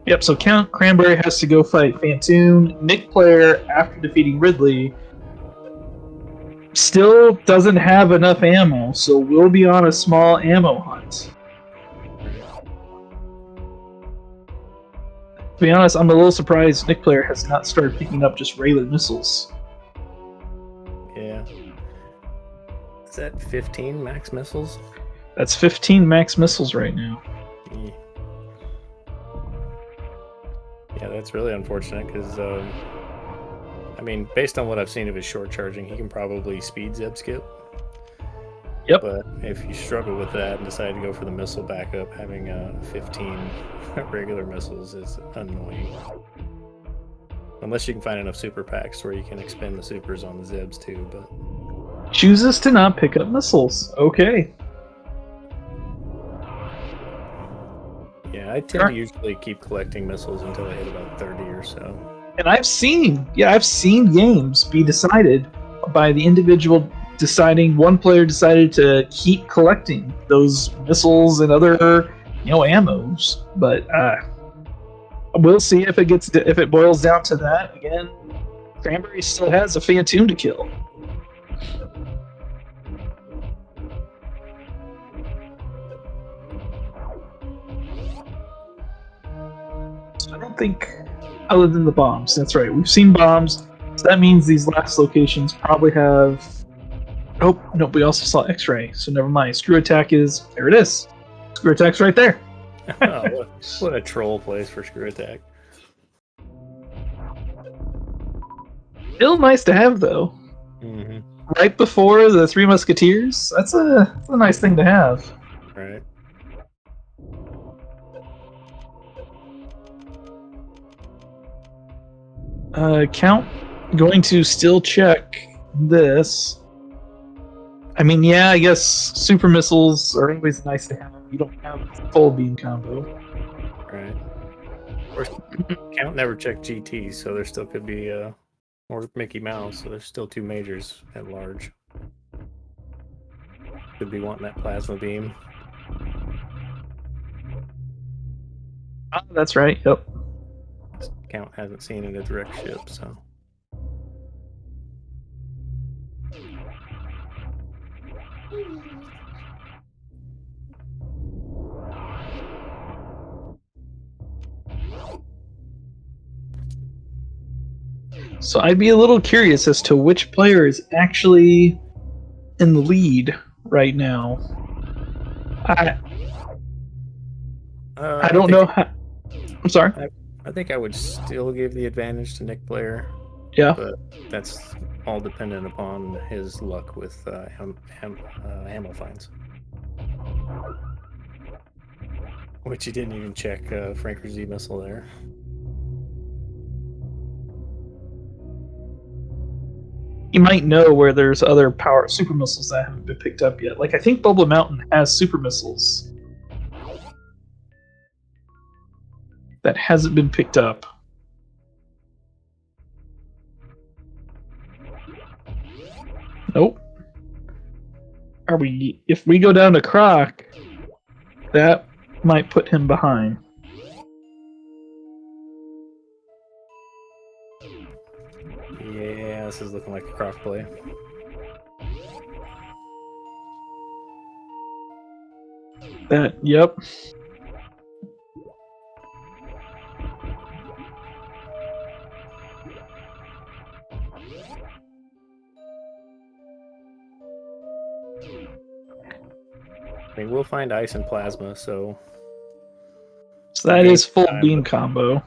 Yep, so CountCranberry has to go fight Phantoon. Nikplayer, after defeating Ridley, still doesn't have enough ammo, so we'll be on a small ammo hunt. To be honest, I'm a little surprised Nikplayer has not started picking up just regular missiles. Yeah. Is that 15 max missiles? That's 15 max missiles right now. Yeah, that's really unfortunate because, I mean, based on what I've seen of his short charging, he can probably speed zip skip. Yep. But if you struggle with that and decide to go for the missile backup, having 15 regular missiles is annoying. Unless you can find enough super packs where you can expend the supers on the zibs too, but chooses to not pick up missiles. Okay. yeah, I tend to usually keep collecting missiles until I hit about 30 or so. And I've seen games be decided by the individual deciding, one player decided to keep collecting those missiles and other, ammos. But we'll see if it boils down to that. Again, Cranberry still has a Phantoon to kill. So I don't think, other than the bombs, that's right. We've seen bombs, so that means these last locations probably have. Oh no, we also saw X-ray, so never mind. Screw attack is there. It is. Screw attack's right there. Oh, what a troll place for screw attack. Still nice to have though. Mm-hmm. Right before the Three Musketeers, that's a nice thing to have. Right. Count going to still check this. I mean, yeah, I guess super missiles are always nice to have. You don't have a full beam combo. Right. Of course, Count never checked GT, so there still could be or Mickey Mouse, so there's still two majors at large. Could be wanting that plasma beam. That's right. Yep. Count hasn't seen it at the wreck ship, so. So I'd be a little curious as to which player is actually in the lead right now. I don't know how. I'm sorry. I think I would still give the advantage to Nikplayer. Yeah. But that's all dependent upon his luck with ammo finds. Which he didn't even check Franker Z missile there. You might know where there's other power super missiles that haven't been picked up yet. Like I think Bubble Mountain has super missiles that hasn't been picked up. Nope. If we go down to Croc, that might put him behind. Yeah, this is looking like a Croc play. Yep. I mean, we'll find ice and plasma, so. So that is full beam combo.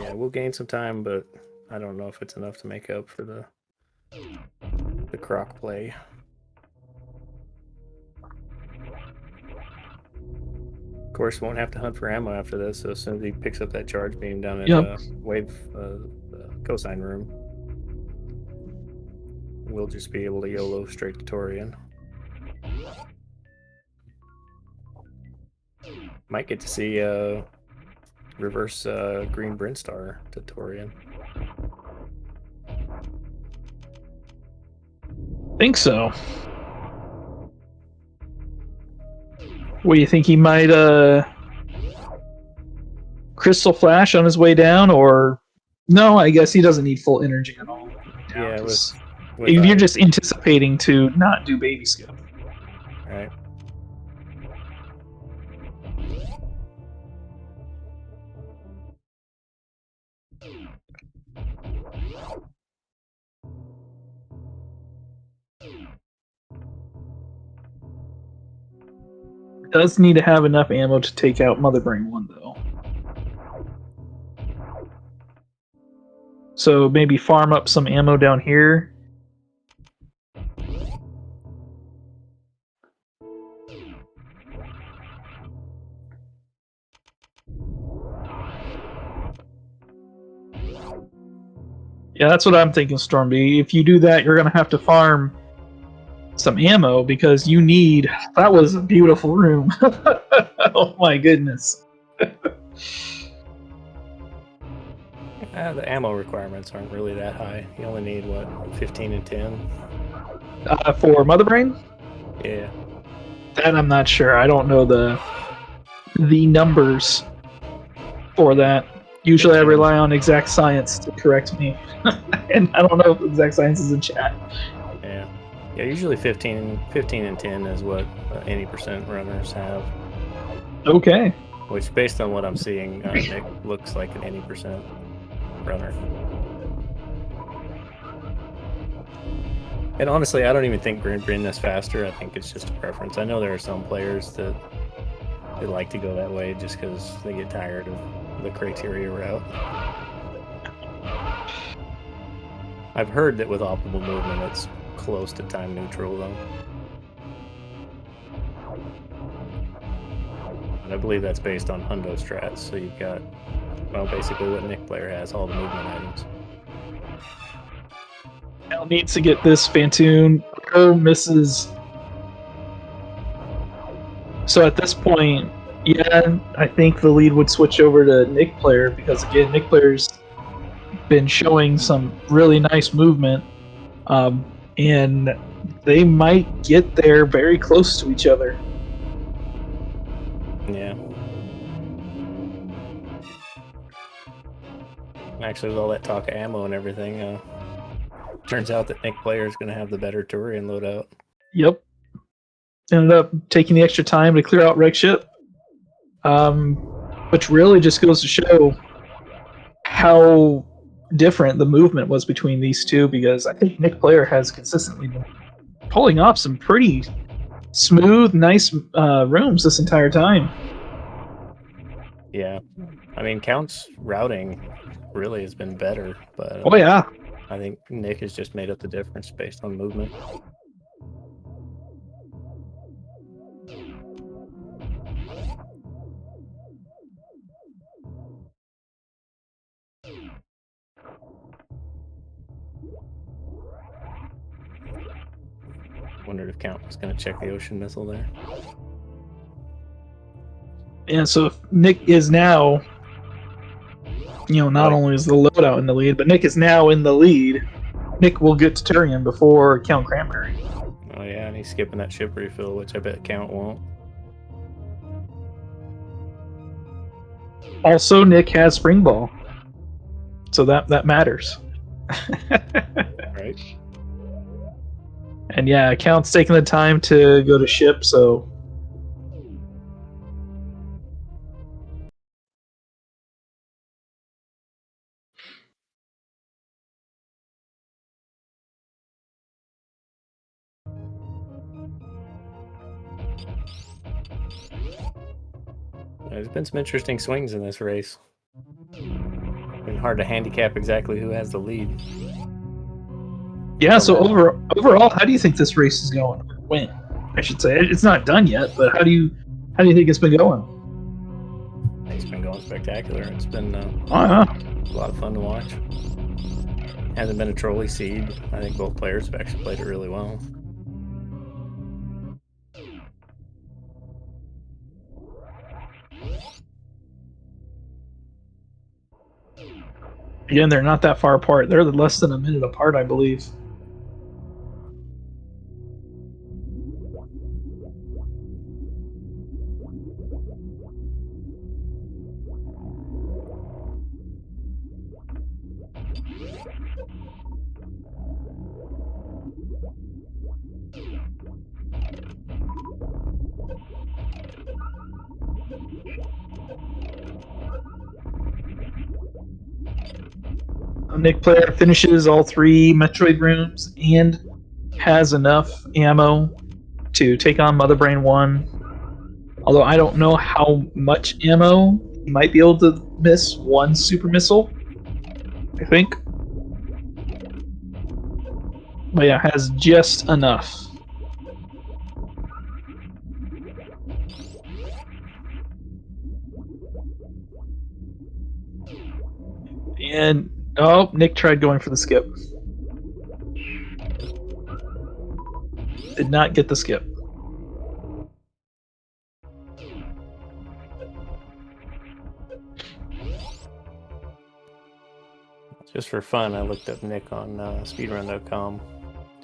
Yeah, we'll gain some time, but I don't know if it's enough to make up for the Croc play. Of course, won't have to hunt for ammo after this. So as soon as he picks up that charge beam down at Yep. wave cosine room, we'll just be able to YOLO straight to Torian. Might get to see reverse green Brinstar to Torian. Think so. What do you think? He might Crystal Flash on his way down, or no? I guess he doesn't need full energy at all. Yeah, with you're just anticipating to not do baby skip. Right. Does need to have enough ammo to take out Mother Brain 1, though. So maybe farm up some ammo down here. Yeah, that's what I'm thinking, Stormby. If you do that, you're going to have to farm some ammo because you need... That was a beautiful room. Oh my goodness. The ammo requirements aren't really that high. You only need, what, 15 and 10? For Mother Brain? Yeah. That I'm not sure. I don't know the numbers for that. Usually I rely on Exact Science to correct me. And I don't know if Exact Science is in chat. Yeah. Yeah, usually 15 and 10 is what any percent runners have. Okay. Which, based on what I'm seeing, Nick looks like an any percent runner. And honestly, I don't even think Grin is faster. I think it's just a preference. I know there are some players that like to go that way just because they get tired of the criteria route. I've heard that with optimal movement, it's close to time neutral, though. And I believe that's based on hundo strats, so you've got, well, basically what Nikplayer has, all the movement items. Al needs to get this Fantoon. Her misses. So at this point, yeah, I think the lead would switch over to Nikplayer because, again, Nikplayer's been showing some really nice movement, and they might get there very close to each other. Yeah. Actually, with all that talk of ammo and everything, turns out that Nikplayer is going to have the better Turian loadout. Yep. Ended up taking the extra time to clear out Wreck Ship, which really just goes to show how different the movement was between these two, because I think Nikplayer has consistently been pulling off some pretty smooth, nice rooms this entire time. Yeah. I mean, Count's routing really has been better, but oh yeah, I think Nick has just made up the difference based on movement. Wondered if Count was going to check the ocean missile there. And so if Nick is now, not only is the loadout in the lead, but Nick is now in the lead. Nick will get to Turian before CountCranberry. Oh yeah, and he's skipping that ship refill, which I bet Count won't. Also, Nick has Spring Ball, so that matters. Right. And yeah, Count's taking the time to go to ship, so... There's been some interesting swings in this race. Been hard to handicap exactly who has the lead. Yeah, so overall, how do you think this race is going? When, I should say, it's not done yet, but how do you think it's been going? It's been going spectacular. It's been a lot of fun to watch. Hasn't been a trolley seed. I think both players have actually played it really well. Again, they're not that far apart. They're less than a minute apart, I believe. Nikplayer finishes all 3 Metroid rooms and has enough ammo to take on Mother Brain 1. Although I don't know how much ammo he might be able to miss 1 super missile, I think. But yeah, has just enough. And oh, Nick tried going for the skip. Did not get the skip. Just for fun, I looked up Nick on speedrun.com.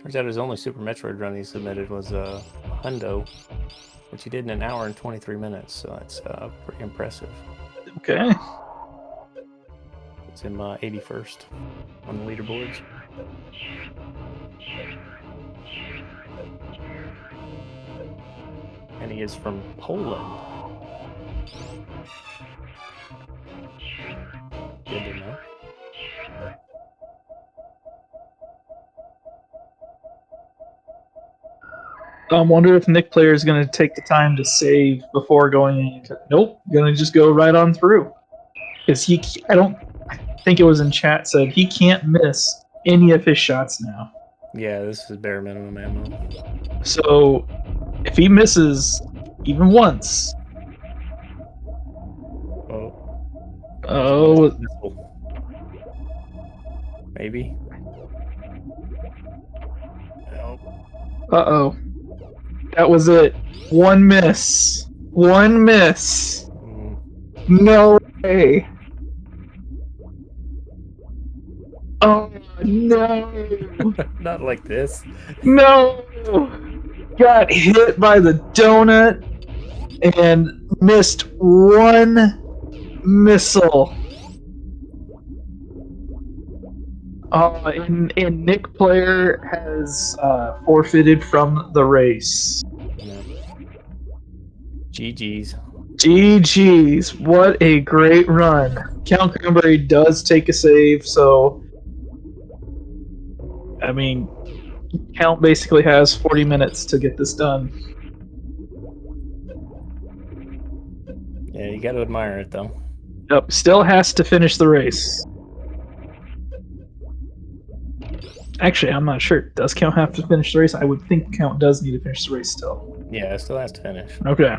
Turns out his only Super Metroid run he submitted was Hundo, which he did in 1 hour and 23 minutes, so that's pretty impressive. Okay. It's in my 81st on the leaderboards. And he is from Poland. Good to know. I wonder if Nikplayer is going to take the time to save before going. Nope, going to just go right on through. Because I think it was in chat said he can't miss any of his shots now. Yeah, this is bare minimum ammo. So if he misses even once, oh, maybe. Uh-oh. That was it. 1 miss. 1 miss. No way. Oh, no. Not like this. No. Got hit by the donut and missed 1 missile. And Nikplayer has forfeited from the race. Yeah. GG's. GG's. What a great run. CountCranberry does take a save, so I mean, Count basically has 40 minutes to get this done. Yeah, you got to admire it, though. Yep, still has to finish the race. Actually, I'm not sure. Does Count have to finish the race? I would think Count does need to finish the race still. Yeah, it still has to finish. Okay.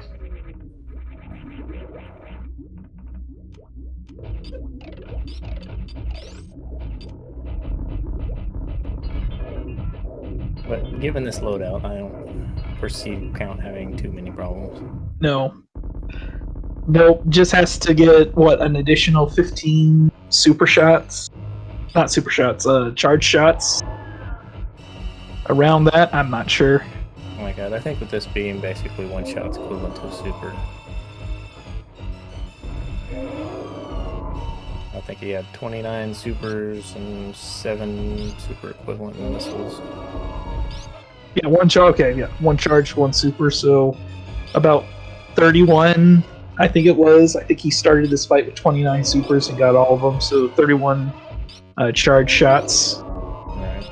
But given this loadout, I don't foresee Count having too many problems. No. Nope, just has to get, what, an additional 15 super shots? Not super shots, charge shots. Around that, I'm not sure. Oh my god, I think with this being basically 1 shot's equivalent to a super. I think he had 29 supers and 7 super equivalent missiles. Yeah, 1 charge, okay, yeah. 1 charge, 1 super, so about 31, I think it was. I think he started this fight with 29 supers and got all of them, so 31 charge shots. Alright.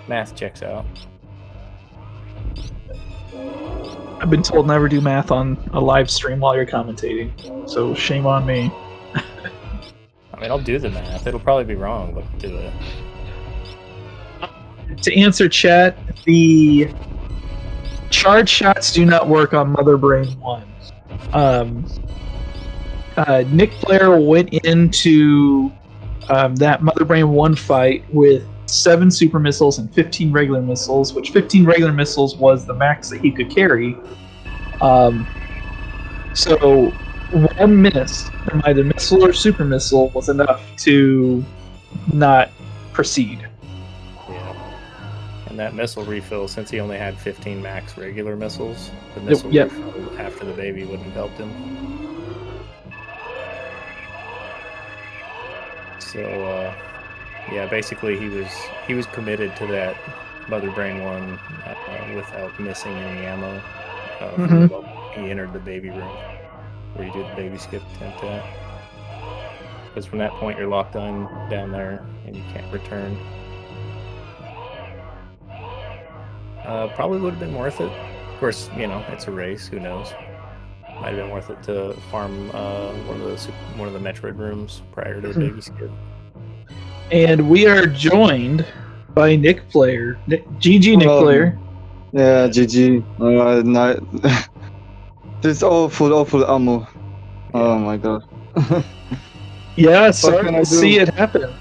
Math checks out. I've been told never do math on a live stream while you're commentating, so shame on me. I mean, I'll do the math. It'll probably be wrong, but I'll do it. To answer chat, the charge shots do not work on Mother Brain 1. Nikplayer went into that Mother Brain 1 fight with 7 super missiles and 15 regular missiles, which 15 regular missiles was the max that he could carry. So one miss from either missile or super missile was enough to not proceed. Yeah. And that missile refill, since he only had 15 max regular missiles, the missile refill after the baby wouldn't have helped him. So, yeah, basically he was committed to that Mother Brain 1 without missing any ammo. He entered the baby room where you do the baby skip attempt at. Because from that point you're locked on down there and you can't return. Probably would have been worth it. Of course, you know, it's a race. Who knows? Might have been worth it to farm one of the Metroid rooms prior to the baby skip. And we are joined by Nikplayer. GG Nikplayer. Yeah, GG. This awful ammo. Yeah. Oh my god. Yeah, sorry to see it happen.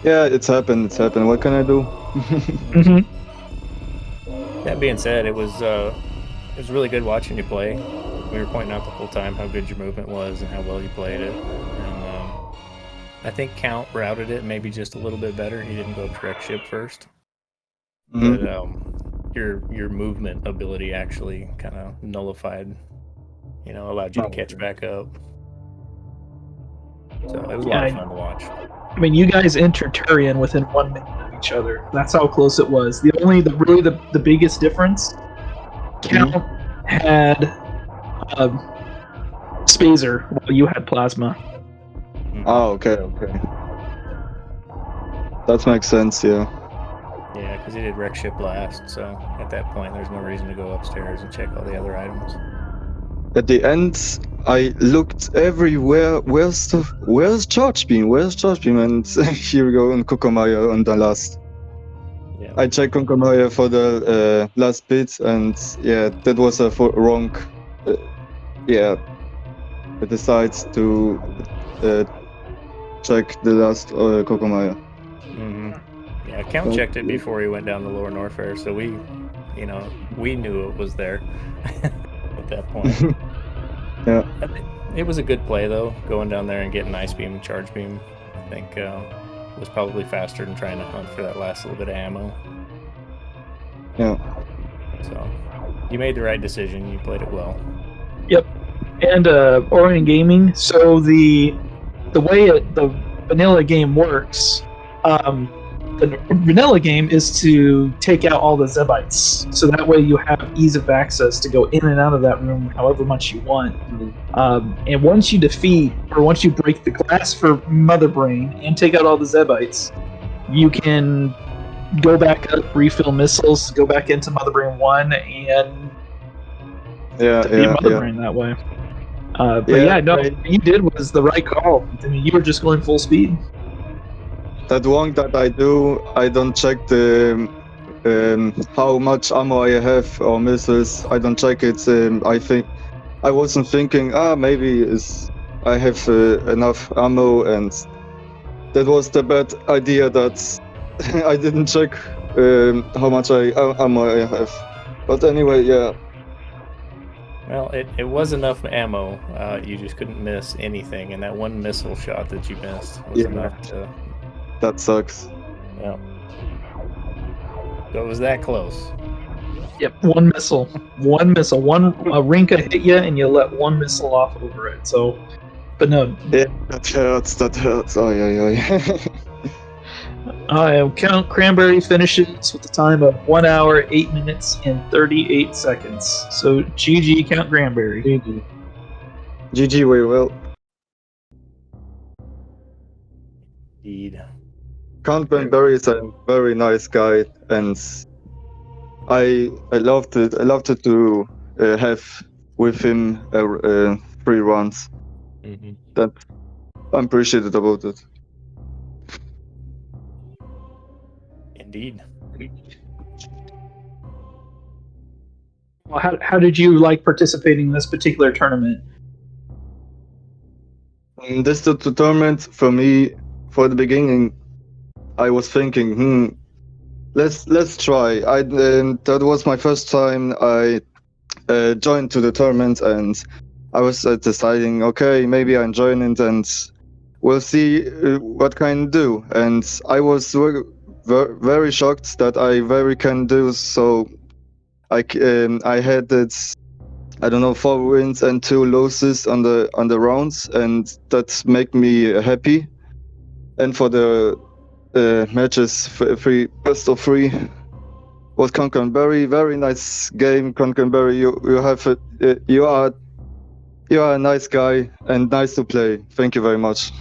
Yeah, it's happened. What can I do? That being said, it was really good watching you play. We were pointing out the whole time how good your movement was and how well you played it. And I think Count routed it maybe just a little bit better. He didn't go up direct ship first. But your movement ability actually kind of nullified, you know, allowed you to catch back up. So it was a lot of fun to watch. I mean, you guys entered Turian within 1 minute of each other. That's how close it was. The biggest difference, Count had Spazer while you had Plasma. Oh, okay. That makes sense, yeah. Yeah, because he did wreck ship last, so at that point there's no reason to go upstairs and check all the other items. At the end, I looked everywhere. Where's Charge Beam? And here we go on Kokomaya on the last. Yeah. I checked Kokomaya for the last bit, and yeah, that was a wrong. I decided to check the last Kokomaya. Yeah, Count checked it before he went down the lower Norfair, so we knew it was there at that point. Yeah. It was a good play though, going down there and getting Ice Beam and Charge Beam. I think was probably faster than trying to hunt for that last little bit of ammo. Yeah. So you made the right decision. You played it well. Yep. And Orion Gaming. So the way the vanilla game works, the vanilla game is to take out all the Zebites, so that way you have ease of access to go in and out of that room however much you want. And once you break the glass for Mother Brain and take out all the Zebites, you can go back up, refill missiles, go back into Mother Brain 1, and defeat Mother Brain that way. What you did was the right call. I mean, you were just going full speed. That one that I do, I don't check the how much ammo I have or missiles. I don't check it. I wasn't thinking, maybe I have enough ammo, and that was the bad idea that I didn't check how much ammo I have. But anyway, yeah. Well, it was enough ammo. You just couldn't miss anything, and that one missile shot that you missed was enough to. That sucks. Yeah. So it was that close. Yep, one missile. A Rinka hit you, and you let one missile off over it. So, but no. Yeah, that hurts. Oh, yeah. CountCranberry finishes with a time of 1 hour, 8 minutes, and 38 seconds. So, GG CountCranberry. GG, very well. Indeed. CountCranberry is a very nice guy, and I loved it. I loved it to have with him 3 runs. That I'm appreciated about it. Indeed. Well, how did you like participating in this particular tournament? This tournament for me, for the beginning, I was thinking, let's try. That was my first time I joined to the tournament, and I was deciding, okay, maybe I'm joining, and we'll see what can do. And I was very shocked that I very can do so. I had it, I don't know, 4 wins and 2 losses on the rounds, and that make me happy. And for the matches, best of 3 was CountCranberry. Very nice game, CountCranberry. You are a nice guy and nice to play. Thank you very much.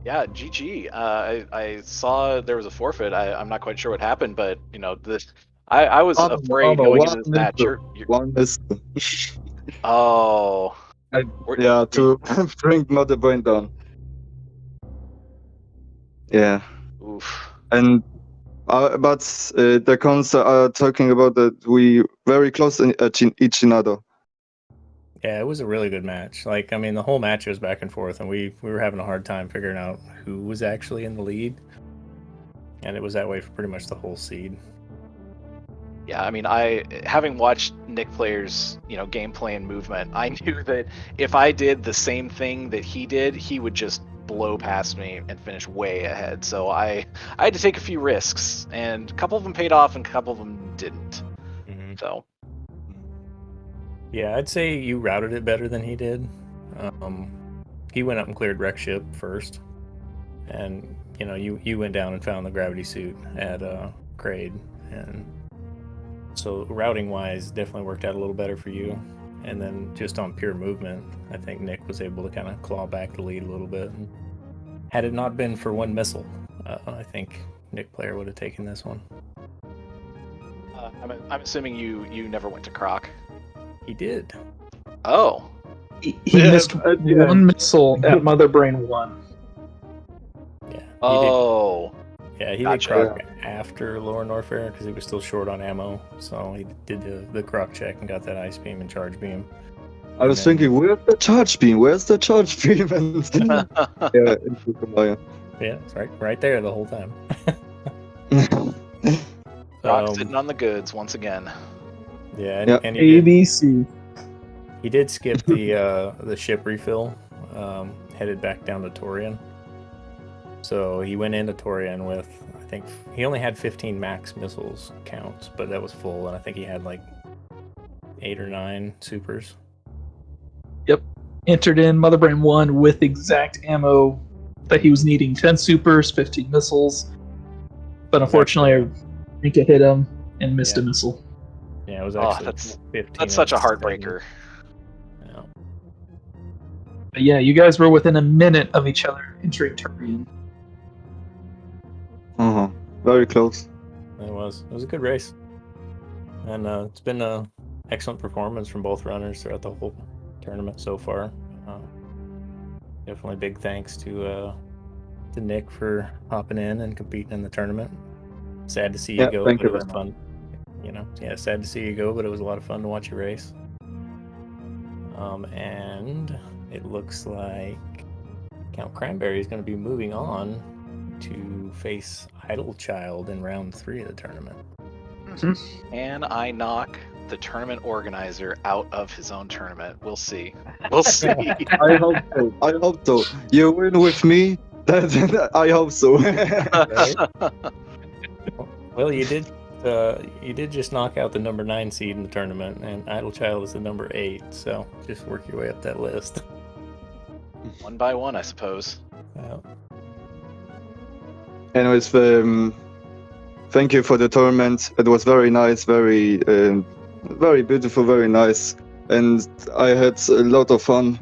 Yeah, GG. I saw there was a forfeit. I'm not quite sure what happened, but I was afraid going into this match. One miss. Oh. Yeah, to bring Mother Brain down. Yeah. Oof. And but the cons are talking about that we very close at each other. Yeah, it was a really good match. Like, I mean, the whole match was back and forth, and we were having a hard time figuring out who was actually in the lead. And it was that way for pretty much the whole seed. Yeah, I mean, having watched Nikplayer's, gameplay and movement, I knew that if I did the same thing that he did, he would just blow past me and finish way ahead. So I had to take a few risks, and a couple of them paid off, and a couple of them didn't. Mm-hmm. So. Yeah, I'd say you routed it better than he did. He went up and cleared wreck ship first, and you went down and found the gravity suit at Kraid, and so routing wise definitely worked out a little better for you. And then just on pure movement, I think Nick was able to kind of claw back the lead a little bit. And had it not been for one missile, I think Nikplayer would have taken this one. I'm assuming you never went to Croc. He did. Oh. He missed one missile at Mother Brain 1. Yeah. Oh. Yeah, he did Croc after Lower Norfair because he was still short on ammo. So he did the Croc check and got that ice beam and charge beam. I was thinking, where's the charge beam? Where's the charge beam? Yeah, it's right there the whole time. Croc sitting on the goods once again. Yeah, and ABC. He did skip the ship refill, headed back down to Torian. So he went into Torian with, I think, he only had 15 max missiles counts, but that was full, and I think he had like 8 or 9 supers. Yep. Entered in Mother Brain 1 with exact ammo that he was needing. 10 supers, 15 missiles. But unfortunately, Rinka hit him and missed a missile. Yeah, it was actually 15. That's such a heartbreaker. Yeah. But yeah, you guys were within a minute of each other entering Torian. Very close. It was a good race. And it's been an excellent performance from both runners throughout the whole tournament so far. Definitely big thanks to Nick for hopping in and competing in the tournament. Sad to see you go, but it was fun. Sad to see you go, but it was a lot of fun to watch you race. And it looks like CountCranberry is going to be moving on to face Idle Child in round 3 of the tournament. And I knock the tournament organizer out of his own tournament. We'll see. We'll see. I hope so. You win with me. I hope so. Well, you did just knock out the number 9 seed in the tournament, and Idle Child is the number 8. So just work your way up that list. One by one, I suppose. Anyways, thank you for the tournament. It was very nice, very beautiful, very nice, and I had a lot of fun.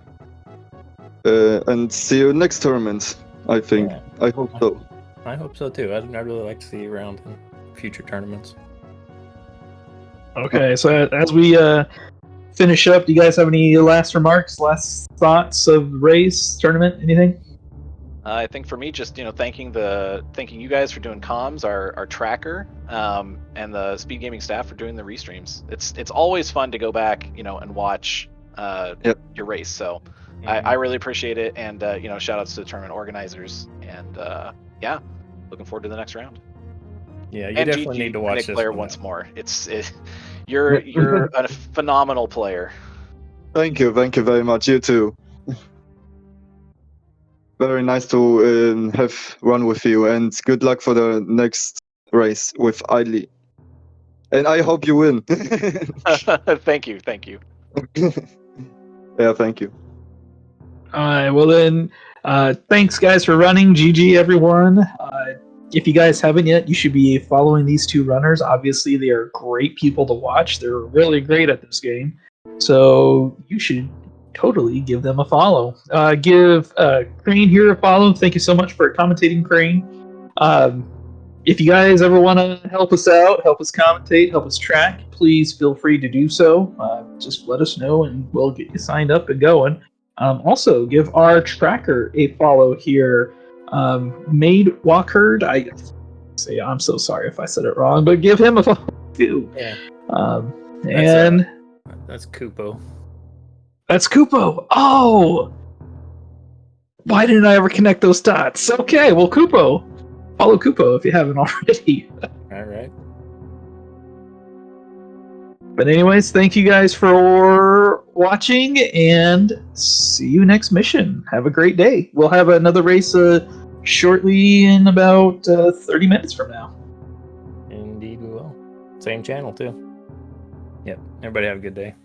And see you next tournament. I think. Yeah. I hope so. I hope so too. I'd really like to see you around in future tournaments. Okay, so as we finish up, do you guys have any last remarks, last thoughts of the race, tournament, anything? I think for me, just thanking you guys for doing comms, our tracker, and the SpeedGaming staff for doing the restreams. It's always fun to go back, and watch your race. So I really appreciate it, and shout outs to the tournament organizers, and yeah, looking forward to the next round. Yeah, you And definitely GG need to watch this Nikplayer one once out. more. You're a phenomenal player. Thank you very much. You too. Very nice to have run with you, and good luck for the next race with Idly. And I hope you win. Thank you. Yeah, thank you. All right. Well then, thanks guys for running. GG everyone. If you guys haven't yet, you should be following these two runners. Obviously, they are great people to watch. They're really great at this game, so you should totally give them a follow. Give Crane here a follow. Thank you so much for commentating, Crane. If you guys ever want to help us out, help us commentate, help us track, please feel free to do so. Just let us know, and we'll get you signed up and going. Also, give our tracker a follow here. Made Walkherd, I'm so sorry if I said it wrong, but give him a follow too. Yeah. That's Kupo. That's Kupo. Oh, why didn't I ever connect those dots? Okay, well, Kupo. Follow Kupo if you haven't already. All right. But anyways, thank you guys for watching, and see you next mission. Have a great day. We'll have another race shortly in about 30 minutes from now. Indeed we will. Same channel too. Yep. Everybody have a good day.